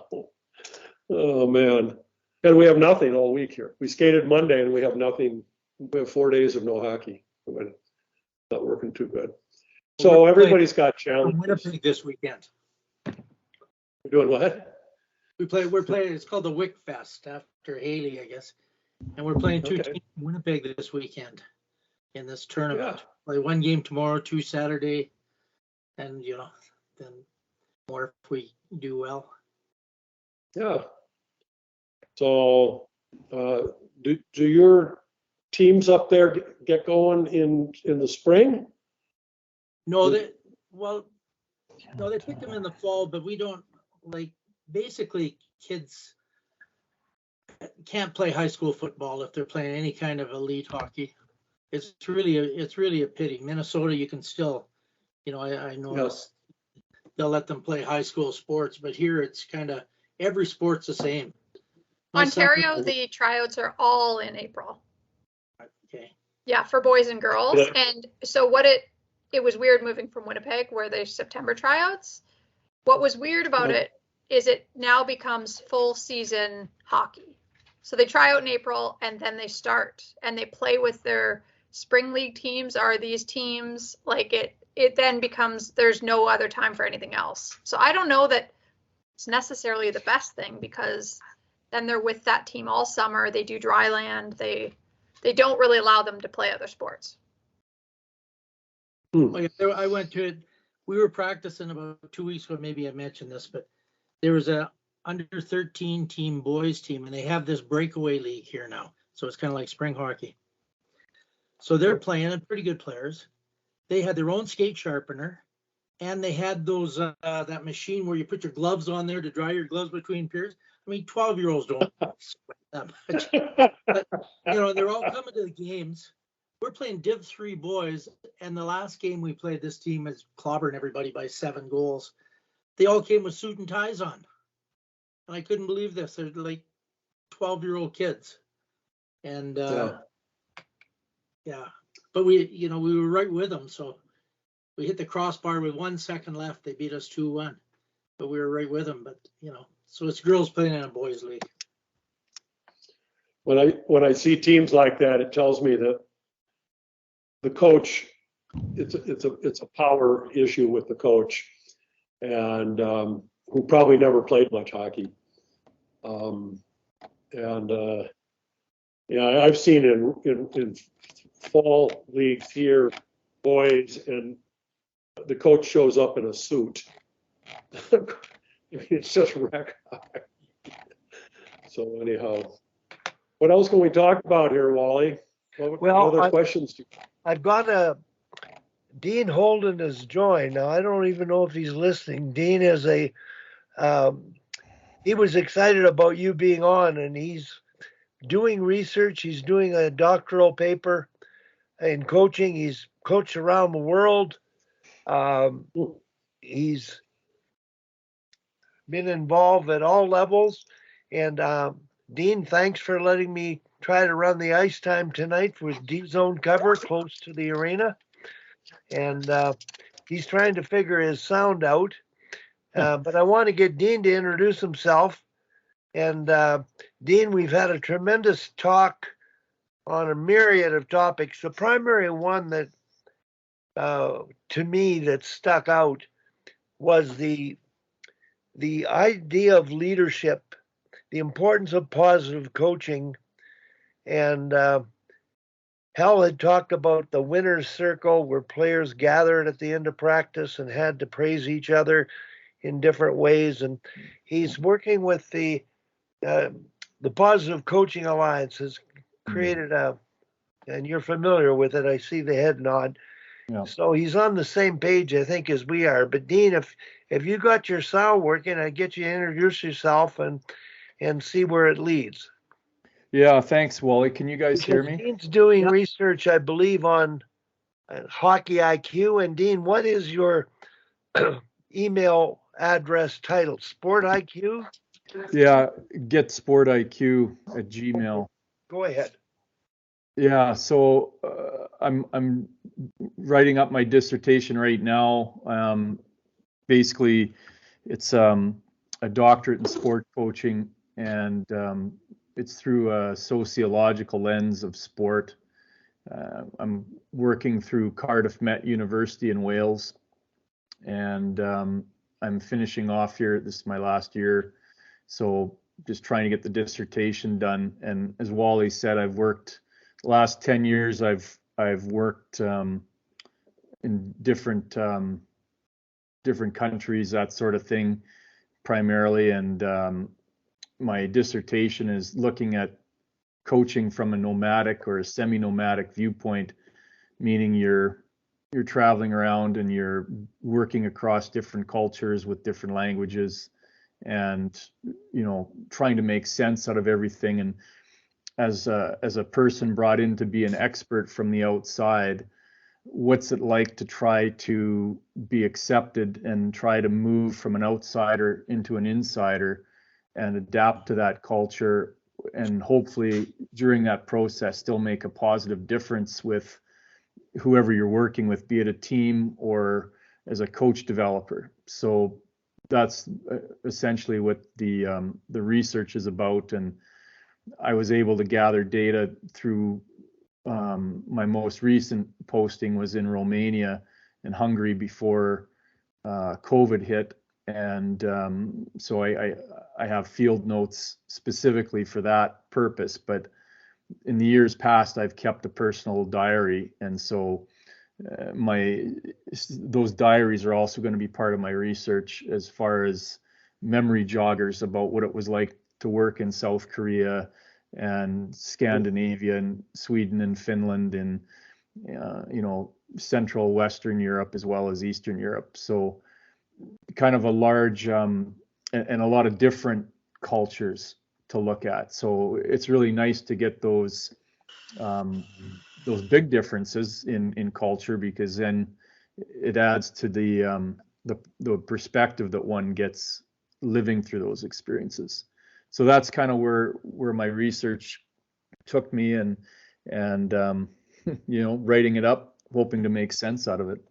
Oh man. And we have nothing all week here. We skated Monday and we have nothing. We have 4 days of no hockey. Not working too good. So everybody's got challenges. Winnipeg this weekend. We're doing what? We're playing. It's called the Wick Fest after Haley, I guess. And we're playing 2 Okay. teams in Winnipeg this weekend in this tournament. Yeah. Play 1 game tomorrow, 2 Saturday, and then more if we do well. Yeah. So do your teams up there get going in the spring? No, they pick them in the fall, but we don't basically kids can't play high school football if they're playing any kind of elite hockey. It's really a pity. Minnesota, you can still, I know Yes. they'll let them play high school sports, but here it's kind of every sport's the same. My son- Ontario, the tryouts are all in April. Okay. Yeah, for boys and girls. Yeah. And so it was weird moving from Winnipeg where there's September tryouts. What was weird about it is it now becomes full season hockey. So they try out in April and then they start and they play with their spring league teams are these teams. It then becomes there's no other time for anything else. So I don't know that it's necessarily the best thing because then they're with that team all summer. They do dry land. They don't really allow them to play other sports. I went to it. We were practicing about 2 weeks ago. Maybe I mentioned this, but there was a under 13 team boys team, and they have this breakaway league here now. So it's kind of like spring hockey. So they're playing and pretty good players. They had their own skate sharpener, and they had those that machine where you put your gloves on there to dry your gloves between periods. I mean, 12-year-olds don't sweat that much. But, they're all coming to the games. We're playing Div 3 boys, and the last game we played, this team is clobbering everybody by 7 goals. They all came with suit and ties on. And I couldn't believe this. They're like 12-year-old kids. And yeah. But we were right with them. So we hit the crossbar with 1 second left. They beat us 2-1. But we were right with them. But, so it's girls playing in a boys league. When I see teams like that, it tells me that the coach, it's a power issue with the coach, and who probably never played much hockey. I've seen in fall leagues here, boys, and the coach shows up in a suit. It's just wreck. So anyhow, what else can we talk about here, Wally? What other questions? I've got Dean Holden has joined. Now, I don't even know if he's listening. Dean is he was excited about you being on, and he's doing research. He's doing a doctoral paper in coaching. He's coached around the world. He's been involved at all levels. And Dean, thanks for letting me try to run the ice time tonight with D-zone cover close to the arena. And he's trying to figure his sound out. But I want to get Dean to introduce himself. And Dean, we've had a tremendous talk on a myriad of topics. The primary one that, to me, that stuck out was the idea of leadership, the importance of positive coaching. And Hal had talked about the winner's circle where players gathered at the end of practice and had to praise each other in different ways. And he's working with the Positive Coaching Alliance has created and you're familiar with it. I see the head nod. Yeah. So he's on the same page, I think, as we are. But Dean, if you got your sound working, I'd get you to introduce yourself and and see where it leads. Yeah, thanks, Wally. Can you guys hear Because me? Dean's doing Yep. research, I believe, on hockey IQ. And Dean, what is your email address title? Sport IQ? Yeah, get sport IQ at Gmail. Go ahead. Yeah, so I'm writing up my dissertation right now. Basically, it's a doctorate in sport coaching, and it's through a sociological lens of sport. I'm working through Cardiff Met University in Wales, and I'm finishing off here. This is my last year, so just trying to get the dissertation done. And as Wally said, I've worked the last 10 years. I've worked in different countries, that sort of thing, primarily. And my dissertation is looking at coaching from a nomadic or a semi-nomadic viewpoint, meaning you're traveling around and you're working across different cultures with different languages, and trying to make sense out of everything. And as a person brought in to be an expert from the outside, what's it like to try to be accepted and try to move from an outsider into an insider and adapt to that culture, and hopefully during that process still make a positive difference with whoever you're working with, be it a team or as a coach developer. So that's essentially what the research is about. And I was able to gather data through my most recent posting was in Romania and Hungary before COVID hit. And so I have field notes specifically for that purpose. But in the years past, I've kept a personal diary, and so those diaries are also going to be part of my research as far as memory joggers about what it was like to work in South Korea and Scandinavia and Sweden and Finland and Central Western Europe as well as Eastern Europe. So kind of a large and a lot of different cultures to look at. So it's really nice to get those big differences in culture, because then it adds to the perspective that one gets living through those experiences. So that's kind of where my research took me, and writing it up, hoping to make sense out of it.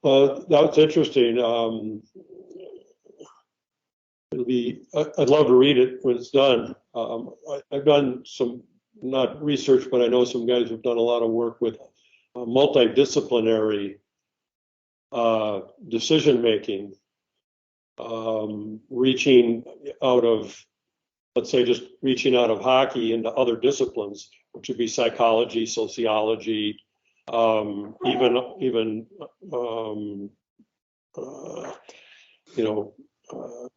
That's interesting. I'd love to read it when it's done. I've done some, not research, but I know some guys who've done a lot of work with multidisciplinary decision making, reaching out of, let's say, just reaching out of hockey into other disciplines, which would be psychology, sociology, even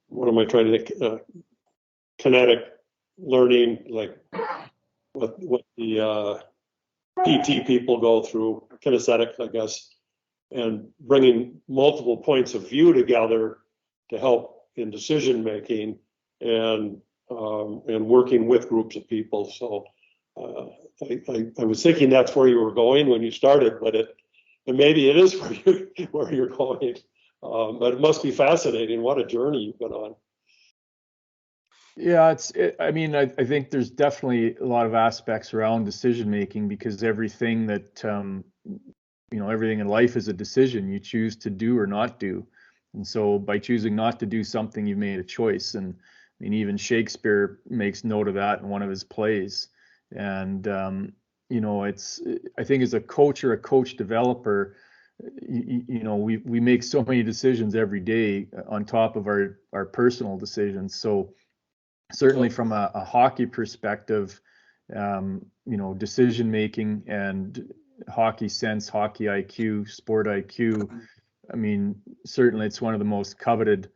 what am I trying to think? Kinetic learning, like what the PT people go through, kinesthetic, I guess, and bringing multiple points of view together to help in decision making and working with groups of people. So I was thinking that's where you were going when you started, but maybe it is where you're going. But it must be fascinating. What a journey you've been on. Yeah, I think there's definitely a lot of aspects around decision making, because everything that everything in life is a decision you choose to do or not do. And so by choosing not to do something, you've made a choice. And I mean, even Shakespeare makes note of that in one of his plays. And I think as a coach or a coach developer, we make so many decisions every day on top of our personal decisions. So certainly from a hockey perspective, decision making and hockey sense, hockey IQ, sport IQ, I mean, certainly it's one of the most coveted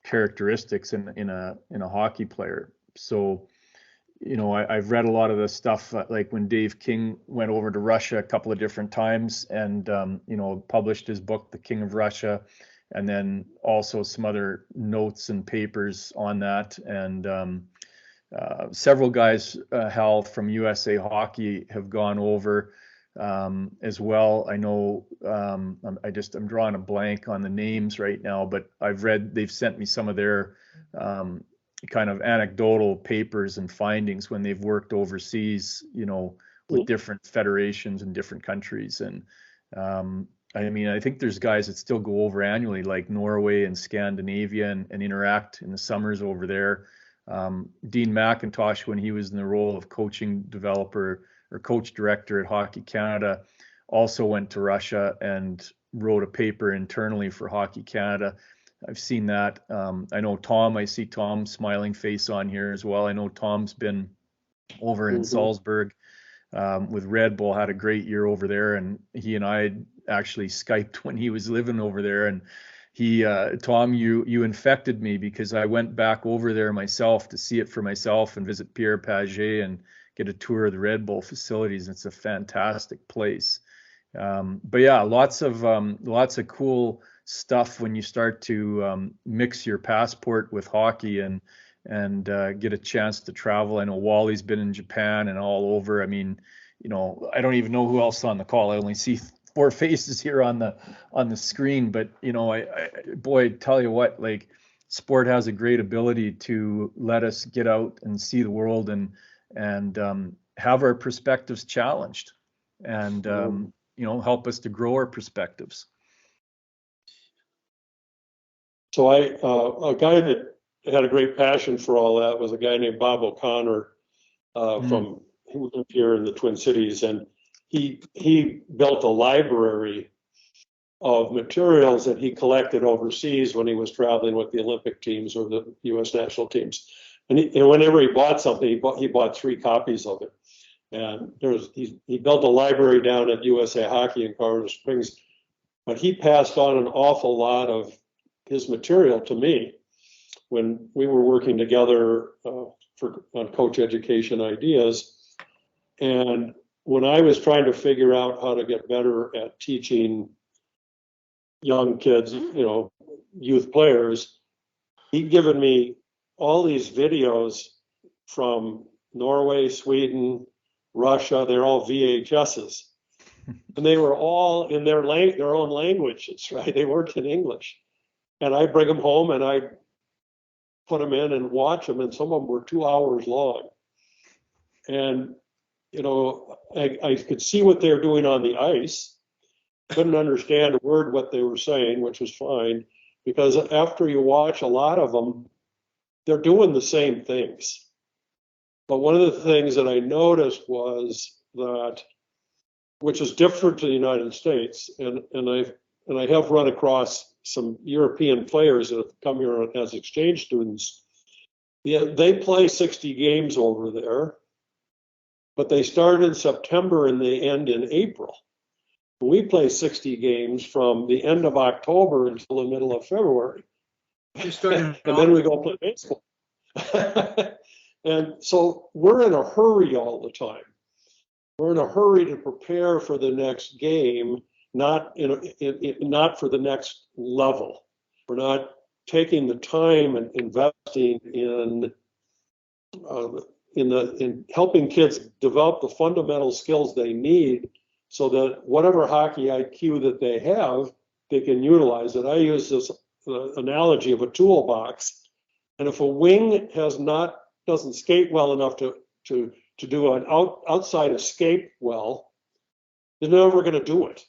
characteristics in a hockey player. So I've read a lot of the stuff, like when Dave King went over to Russia a couple of different times and published his book, The King of Russia, and then also some other notes and papers on that. And several guys, Hal, from USA Hockey have gone over as well. I know I'm drawing a blank on the names right now, but they've sent me some of their kind of anecdotal papers and findings when they've worked overseas, with different federations in different countries. And I mean, I think there's guys that still go over annually, like Norway and Scandinavia, and interact in the summers over there. Dean McIntosh, when he was in the role of coaching developer or coach director at Hockey Canada, also went to Russia and wrote a paper internally for Hockey Canada. I've seen that. I know Tom, I see Tom's smiling face on here as well. I know Tom's been over in Salzburg with Red Bull, had a great year over there, and he and I actually Skyped when he was living over there. And Tom, you infected me, because I went back over there myself to see it for myself and visit Pierre Paget and get a tour of the Red Bull facilities. It's a fantastic place. But yeah, lots of cool stuff when you start to mix your passport with hockey and get a chance to travel. I know Wally's been in Japan and all over. I mean, I don't even know who else on the call. I only see 4 faces here on the screen, but I tell you what, like, sport has a great ability to let us get out and see the world and have our perspectives challenged, and help us to grow our perspectives. So a guy that had a great passion for all that was a guy named Bob O'Connor who lived here in the Twin Cities, and he built a library of materials that he collected overseas when he was traveling with the Olympic teams or the U.S. national teams. And whenever he bought something, he bought 3 copies of it. And he built a library down at USA Hockey in Colorado Springs, but he passed on an awful lot of his material to me when we were working together on coach education ideas. And when I was trying to figure out how to get better at teaching young kids, youth players, he'd given me all these videos from Norway, Sweden, Russia. They're all VHSs, and they were all in their own languages, right? They weren't in English. And I bring them home and I put them in and watch them, and some of them were 2 hours long. And I could see what they were doing on the ice. Couldn't understand a word what they were saying, which was fine, because after you watch a lot of them, they're doing the same things. But one of the things that I noticed was that, which is different to the United States, and I have run across some European players that have come here as exchange students. Yeah, they play 60 games over there, but they start in September and they end in April. We play 60 games from the end of October until the middle of February. And then we go play baseball. And so we're in a hurry all the time. We're in a hurry to prepare for the next game, not for the next level. We're not taking the time and investing in helping kids develop the fundamental skills they need, so that whatever hockey IQ that they have, they can utilize it. I use this analogy of a toolbox, and if a wing doesn't skate well enough to do an outside escape well, they're never going to do it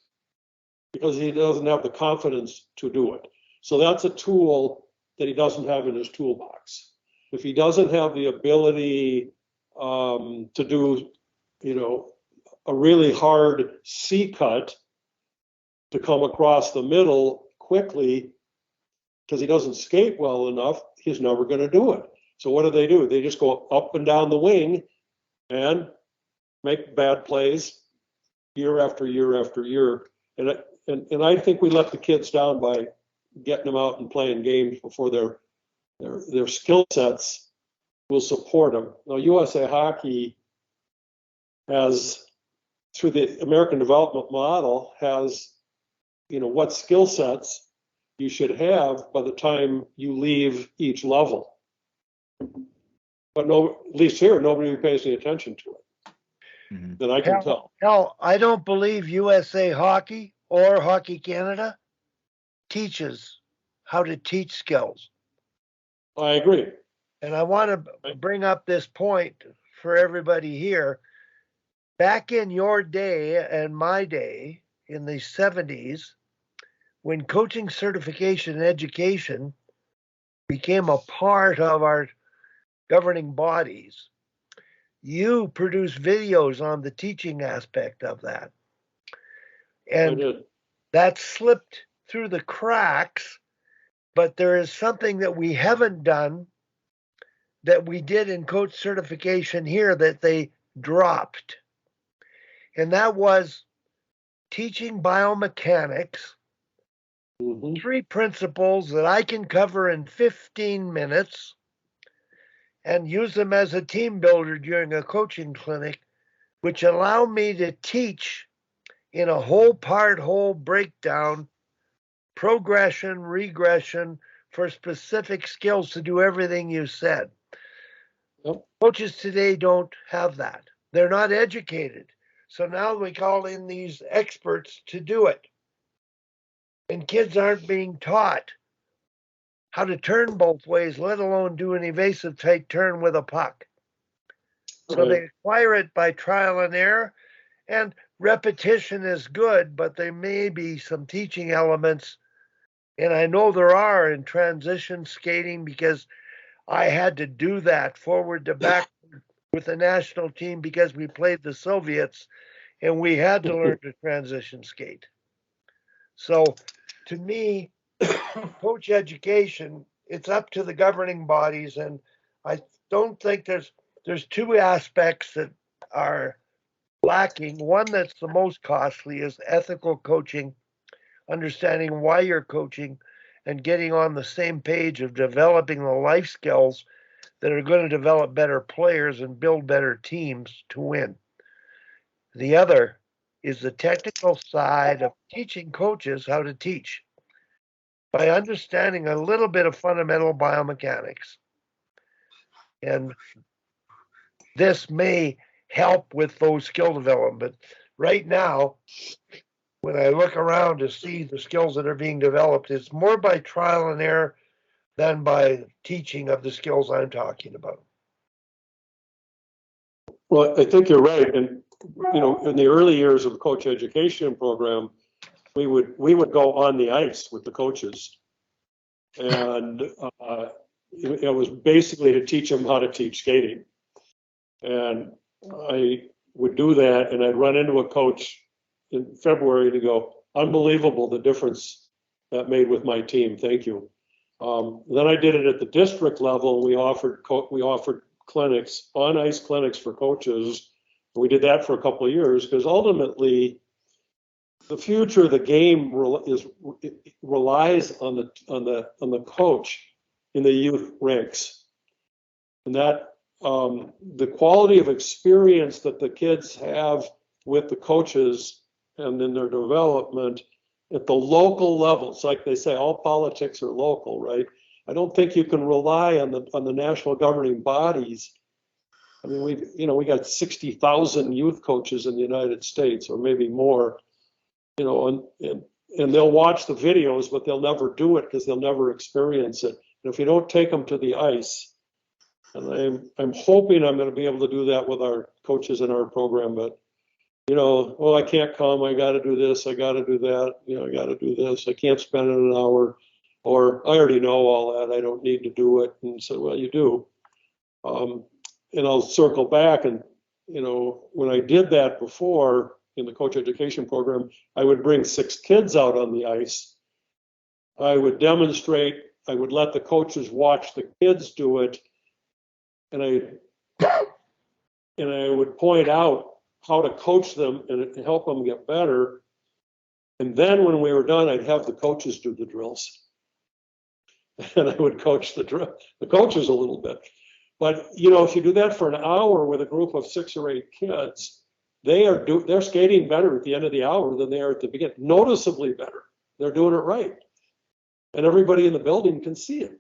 because he doesn't have the confidence to do it. So that's a tool that he doesn't have in his toolbox. If he doesn't have the ability to do, a really hard C cut to come across the middle quickly because he doesn't skate well enough, he's never going to do it. So what do? They just go up and down the wing and make bad plays year after year after year. And I think we let the kids down by getting them out and playing games before their skill sets will support them. Now, USA Hockey has, through the American development model, has, what skill sets you should have by the time you leave each level. But no, at least here, nobody pays any attention to it. Mhm. That I can tell. Hell, I don't believe USA Hockey or Hockey Canada teaches how to teach skills. I agree. And I want to bring up this point for everybody here. Back in your day and my day in the 70s, when coaching certification and education became a part of our governing bodies, you produced videos on the teaching aspect of that. I And did. that slipped through the cracks, but there is something that we haven't done that we did in coach certification here that they dropped. And that was teaching biomechanics, Mhm. 3 principles that I can cover in 15 minutes and use them as a team builder during a coaching clinic, which allow me to teach in a whole part, whole breakdown, progression, regression for specific skills to do everything you said. Yep. Coaches today don't have that. They're not educated. So now we call in these experts to do it. And kids aren't being taught how to turn both ways, let alone do an evasive tight turn with a puck. So they acquire it by trial and error, and repetition is good, but there may be some teaching elements. And I know there are in transition skating because I had to do that forward to back with the national team because we played the Soviets and we had to learn to transition skate. So to me, coach education, it's up to the governing bodies. And I don't think there's 2 aspects that are lacking. One that's the most costly is ethical coaching, understanding why you're coaching and getting on the same page of developing the life skills that are going to develop better players and build better teams to win. The other is the technical side of teaching coaches how to teach by understanding a little bit of fundamental biomechanics. And this may help with those skill development. Right now, when I look around to see the skills that are being developed, it's more by trial and error than by teaching of the skills I'm talking about. Well, I think you're right. And, in the early years of the coach education program, we would go on the ice with the coaches. And it was basically to teach them how to teach skating. And I would do that, and I'd run into a coach in February to go, unbelievable the difference that made with my team. Thank you. Then I did it at the district level. We offered clinics, on ice clinics for coaches. We did that for a couple of years because ultimately the future of the game relies on the coach in the youth ranks, and that the quality of experience that the kids have with the coaches and in their development at the local levels, like they say, all politics are local, right? I don't think you can rely on the national governing bodies. I mean, we got 60,000 youth coaches in the United States, or maybe more, and they'll watch the videos, but they'll never do it because they'll never experience it. And if you don't take them to the ice, and I'm hoping I'm going to be able to do that with our coaches in our program, but well, I can't come. I got to do this. I got to do that. I got to do this. I can't spend an hour, or I already know all that. I don't need to do it. And so, well, you do. And I'll circle back, and when I did that before in the coach education program, I would bring 6 kids out on the ice. I would demonstrate. I would let the coaches watch the kids do it, and I would point out how to coach them and to help them get better. And then when we were done, I'd have the coaches do the drills. And I would coach the coaches a little bit. But, if you do that for an hour with a group of 6 or 8 kids, they're skating better at the end of the hour than they are at the beginning, noticeably better. They're doing it right. and everybody in the building can see it.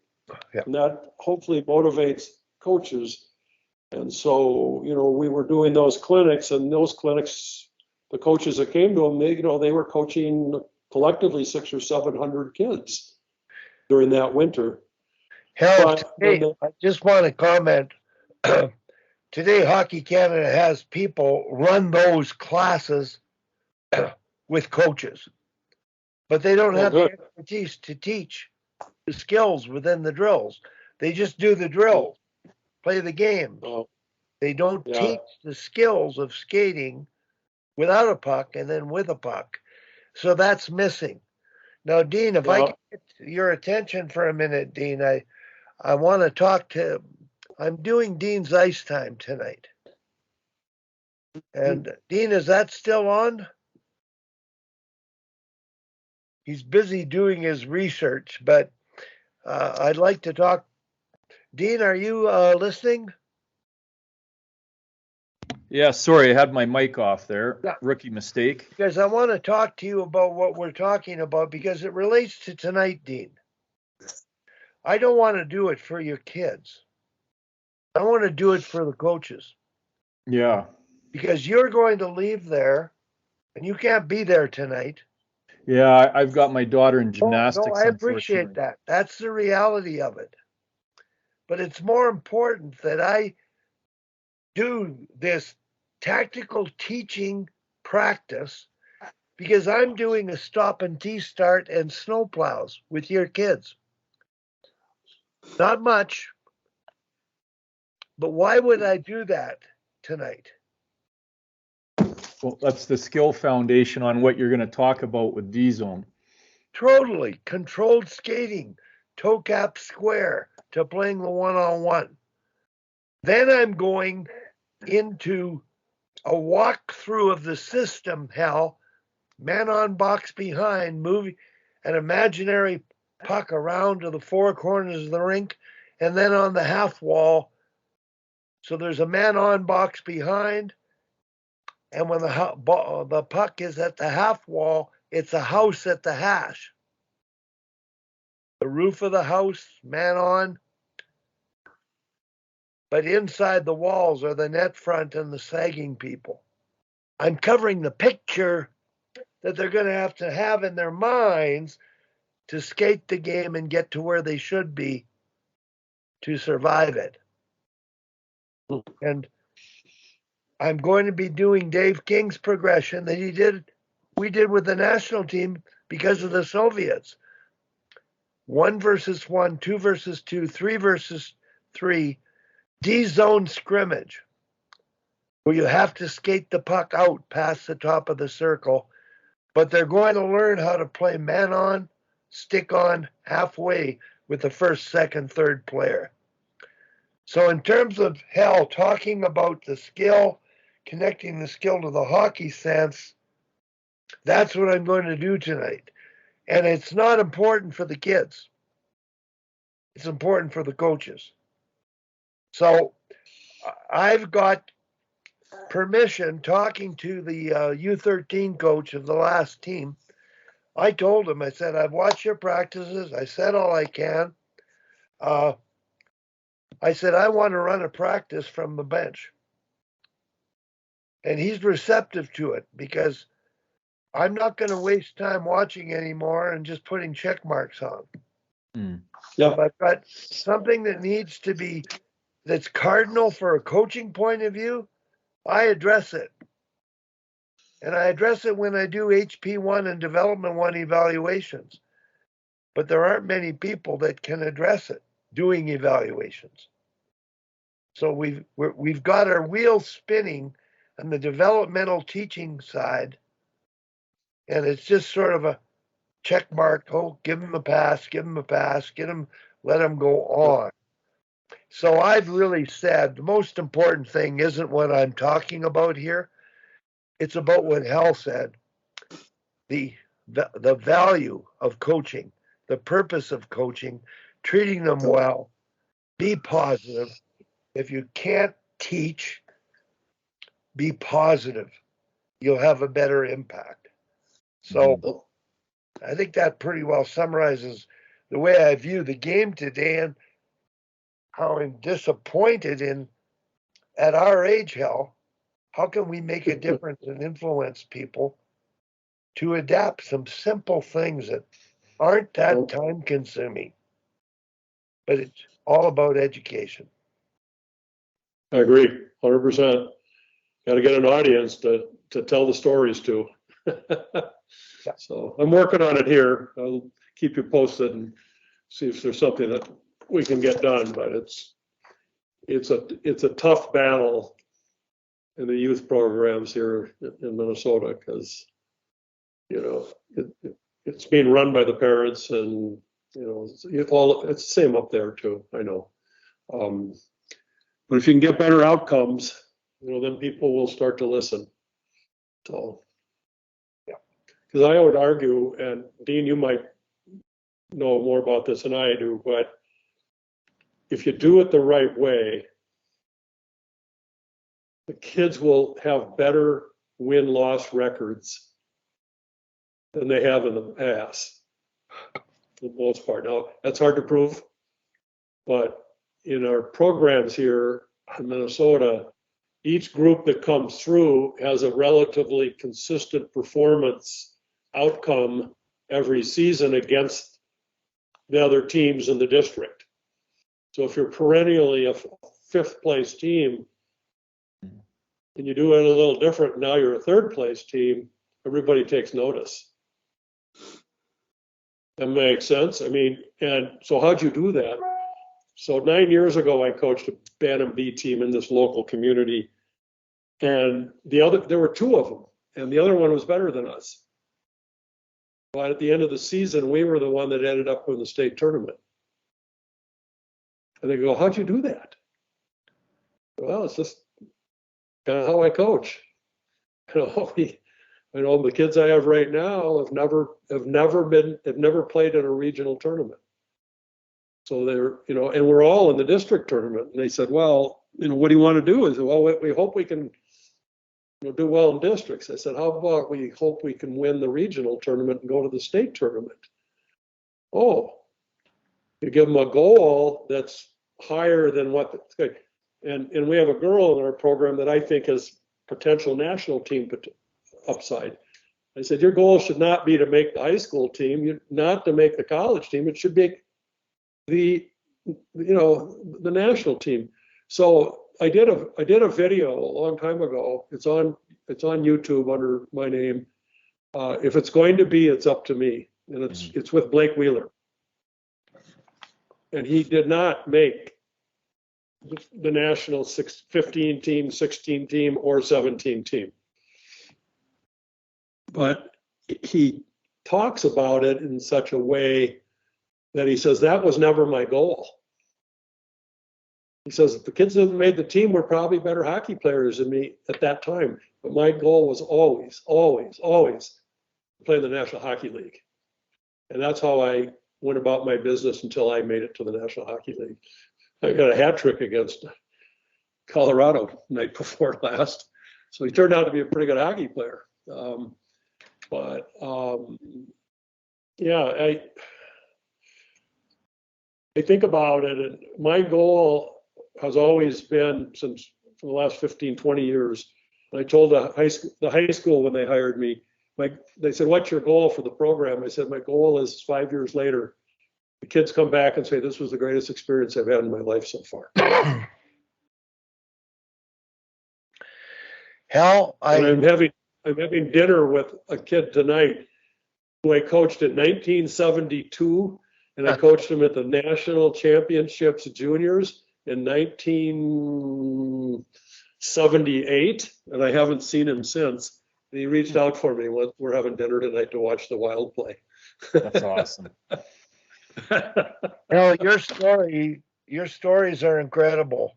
Yeah. And that hopefully motivates coaches. And so, we were doing those clinics, and those clinics, the coaches that came to them, they were coaching collectively 600 or 700 kids during that winter. Hal, But today, I just want to comment. Today, Hockey Canada has people run those classes with coaches, but they don't have the expertise to teach the skills within the drills. They just do the drill, play the game. Oh, They don't yeah. teach the skills of skating without a puck and then with a puck. So that's missing. Now, Dean, if I Yeah. can get your attention for a minute, Dean, I want to talk to, I'm doing Dean's Ice Time tonight. And Dean, is that still on? He's busy doing his research, but I'd like to talk. Dean, are you listening? Yeah, sorry, I had my mic off there. Yeah. Rookie mistake. Because I want to talk to you about what we're talking about because it relates to tonight, Dean. I don't want to do it for your kids. I want to do it for the coaches. Yeah. Because you're going to leave there and you can't be there tonight. Yeah, I've got my daughter in gymnastics. No, I appreciate that. That's the reality of it. But it's more important that I do this tactical teaching practice because I'm doing a stop and tee start and snow plows with your kids. Not much, but why would I do that tonight? Well, that's the skill foundation on what you're going to talk about with D-Zone. Totally controlled skating, toe cap square to playing the one-on-one. Then I'm going into a walkthrough of the system, Hal, man on box behind, moving an imaginary puck around to the four corners of the rink, and then on the half wall. So there's a man on box behind, and when the puck is at the half wall, it's a house at the hash. The roof of the house, man on. But inside the walls are the net front and the sagging people. I'm covering the picture that they're going to have in their minds to skate the game and get to where they should be to survive it. And I'm going to be doing Dave King's progression that we did with the national team because of the Soviets. 1 versus 1, 2 versus 2, 3 versus 3, D-zone scrimmage, where you have to skate the puck out past the top of the circle, but they're going to learn how to play man on, stick on, halfway with the first, second, third player. So in terms of Hal talking about the skill, connecting the skill to the hockey sense, that's what I'm going to do tonight. And it's not important for the kids. It's important for the coaches. So I've got permission talking to the U13 coach of the last team. I told him, I said, I've watched your practices. I said all I can. I said, I want to run a practice from the bench. And he's receptive to it because I'm not going to waste time watching anymore and just putting check marks on. Yeah. If I've got something that needs to be, that's cardinal for a coaching point of view, I address it. And I address it when I do HP1 and Development 1 evaluations. But there aren't many people that can address it doing evaluations. So we've got our wheels spinning on the developmental teaching side, and it's just sort of a check mark. Oh, give him a pass, give him a pass, let him go on. So I've really said the most important thing isn't what I'm talking about here. It's about what Hal said. The value of coaching, the purpose of coaching, treating them well, be positive. If you can't teach, be positive. You'll have a better impact. So I think that pretty well summarizes the way I view the game today and how I'm disappointed in at our age, Hal, how can we make a difference and influence people to adapt some simple things that aren't that time consuming? But it's all about education. I agree, 100%. Got to get an audience to tell the stories to. So I'm working on it here. I'll keep you posted and see if there's something that we can get done. But it's a tough battle in the youth programs here in Minnesota because it's being run by the parents, and it's the same up there too. I know. But if you can get better outcomes, then people will start to listen. So, yeah, because I would argue, and Dean, you might know more about this than I do, but if you do it the right way, the kids will have better win-loss records than they have in the past, for the most part. Now, that's hard to prove, but in our programs here in Minnesota, each group that comes through has a relatively consistent performance outcome every season against the other teams in the district. So if you're perennially a fifth place team and you do it a little different, now you're a third place team, everybody takes notice. That makes sense. I mean, and so how'd you do that? So 9 years ago, I coached a Bantam B team in this local community, and there were two of them, and the other one was better than us. But at the end of the season, we were the one that ended up in the state tournament. And they go, how'd you do that? Well, it's just kind of how I coach. The kids I have right now have never played in a regional tournament. So they're, and we're all in the district tournament. And they said, well, what do you want to do? I said, well, we hope we can do well in districts. I said, how about we hope we can win the regional tournament and go to the state tournament? Oh, you give them a goal that's higher than what, and we have a girl in our program that I think has potential national team upside. I said, your goal should not be to make the high school team, not to make the college team. It should be the national team. So I did a video a long time ago. It's on YouTube under my name. If it's going to be, it's up to me, and it's with Blake Wheeler, and he did not make the national 15 team, 16 team, or 17 team. But he talks about it in such a way that he says, that was never my goal. He says, if the kids that made the team were probably better hockey players than me at that time. But my goal was always, always, always play in the National Hockey League. And that's how I went about my business until I made it to the National Hockey League. I got a hat trick against Colorado night before last. So he turned out to be a pretty good hockey player. Yeah, I think about it, and my goal has always been, since for the last 15, 20 years, and I told the high school when they hired me, they said, what's your goal for the program? I said, my goal is 5 years later, the kids come back and say, this was the greatest experience I've had in my life so far. Hal, I'm having dinner with a kid tonight who I coached in 1972, and I coached him at the National Championships Juniors in 1978, and I haven't seen him since. And he reached out for me. We're having dinner tonight to watch the Wild play. That's awesome. Your stories are incredible,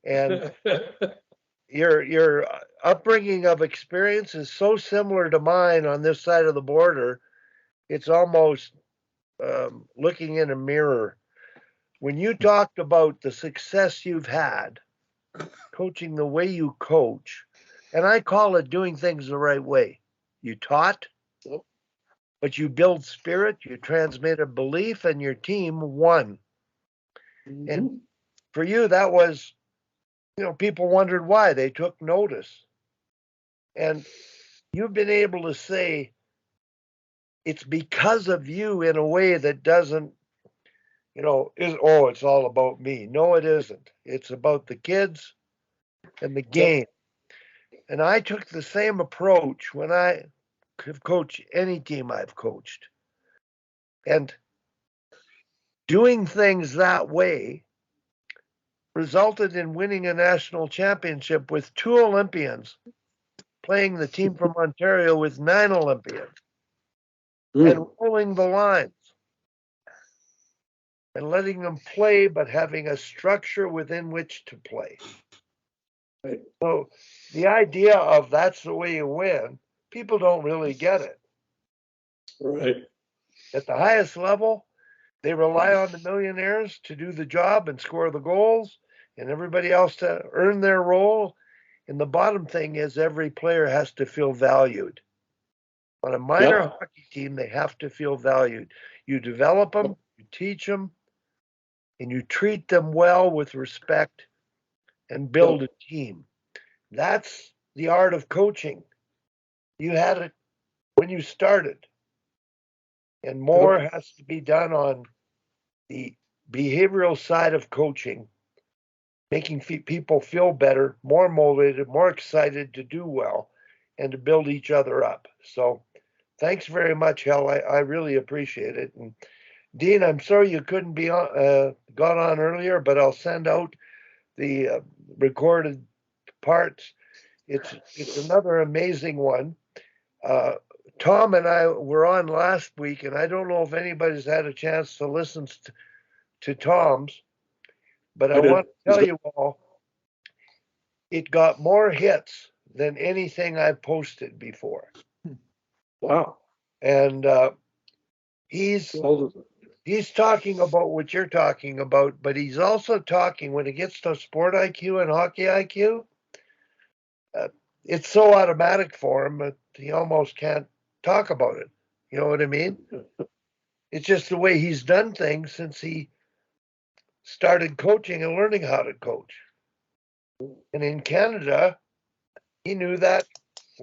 and your upbringing of experience is so similar to mine on this side of the border. It's almost looking in a mirror. When you talked about the success you've had coaching the way you coach, and I call it doing things the right way. You taught, but you build spirit, you transmit a belief, and your team won. And for you, that was, people wondered why. They took notice. And you've been able to say it's because of you in a way that doesn't, it's all about me. No, it isn't. It's about the kids and the game. And I took the same approach when I have coached any team I've coached. And doing things that way resulted in winning a national championship with 2 Olympians, playing the team from Ontario with 9 Olympians, and rolling the lines and letting them play, but having a structure within which to play. Right. So the idea of that's the way you win, people don't really get it. Right. At the highest level, they rely on the millionaires to do the job and score the goals, and everybody else to earn their role. And the bottom thing is every player has to feel valued. On a minor hockey team, they have to feel valued. You develop them, you teach them, and you treat them well with respect and build a team. That's the art of coaching. You had it when you started. And more has to be done on the behavioral side of coaching, making people feel better, more motivated, more excited to do well, and to build each other up. So thanks very much, Hal. I really appreciate it. And Dean, I'm sorry you couldn't be on, got on earlier, but I'll send out the recorded parts. It's another amazing one. Tom and I were on last week, and I don't know if anybody's had a chance to listen to Tom's, but I want to tell you all, it got more hits than anything I've posted before. Wow. And he's talking about what you're talking about, but he's also talking, when it gets to sport IQ and hockey IQ, it's so automatic for him that he almost can't talk about it. You know what I mean? It's just the way he's done things since he started coaching and learning how to coach. And in Canada, he knew that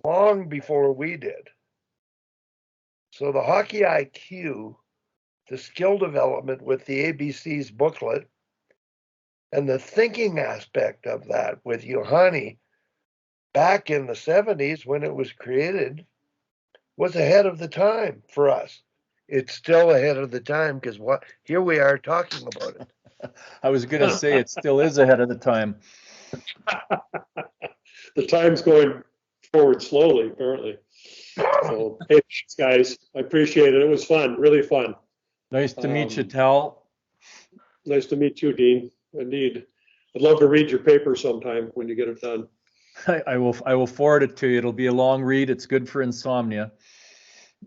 long before we did. So the hockey IQ, the skill development with the ABC's booklet, and the thinking aspect of that with Yohani back in the 70s when it was created was ahead of the time for us. It's still ahead of the time because here we are talking about it. I was going to say it still is ahead of the time. The time's going forward slowly, apparently. So, hey, thanks, guys. I appreciate it. It was fun, really fun. Nice to meet you, Tal. Nice to meet you, Dean. Indeed. I'd love to read your paper sometime when you get it done. I will forward it to you. It'll be a long read. It's good for insomnia.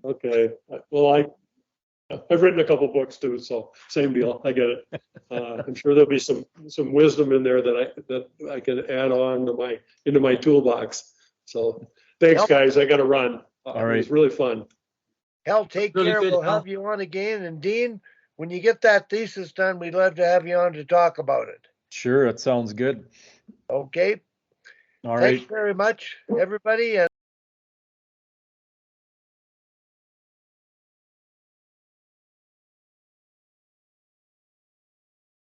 Okay. Well, I've written a couple books too, so same deal. I get it. I'm sure there'll be some wisdom in there that I can add on to into my toolbox. So thanks, guys. I got to run. All right. It was really fun. Hal, take Really care. good, We'll Hal. have you on again. And Dean, when you get that thesis done, we'd love to have you on to talk about it. Sure, it sounds good. Okay. All right. Thanks very much, everybody.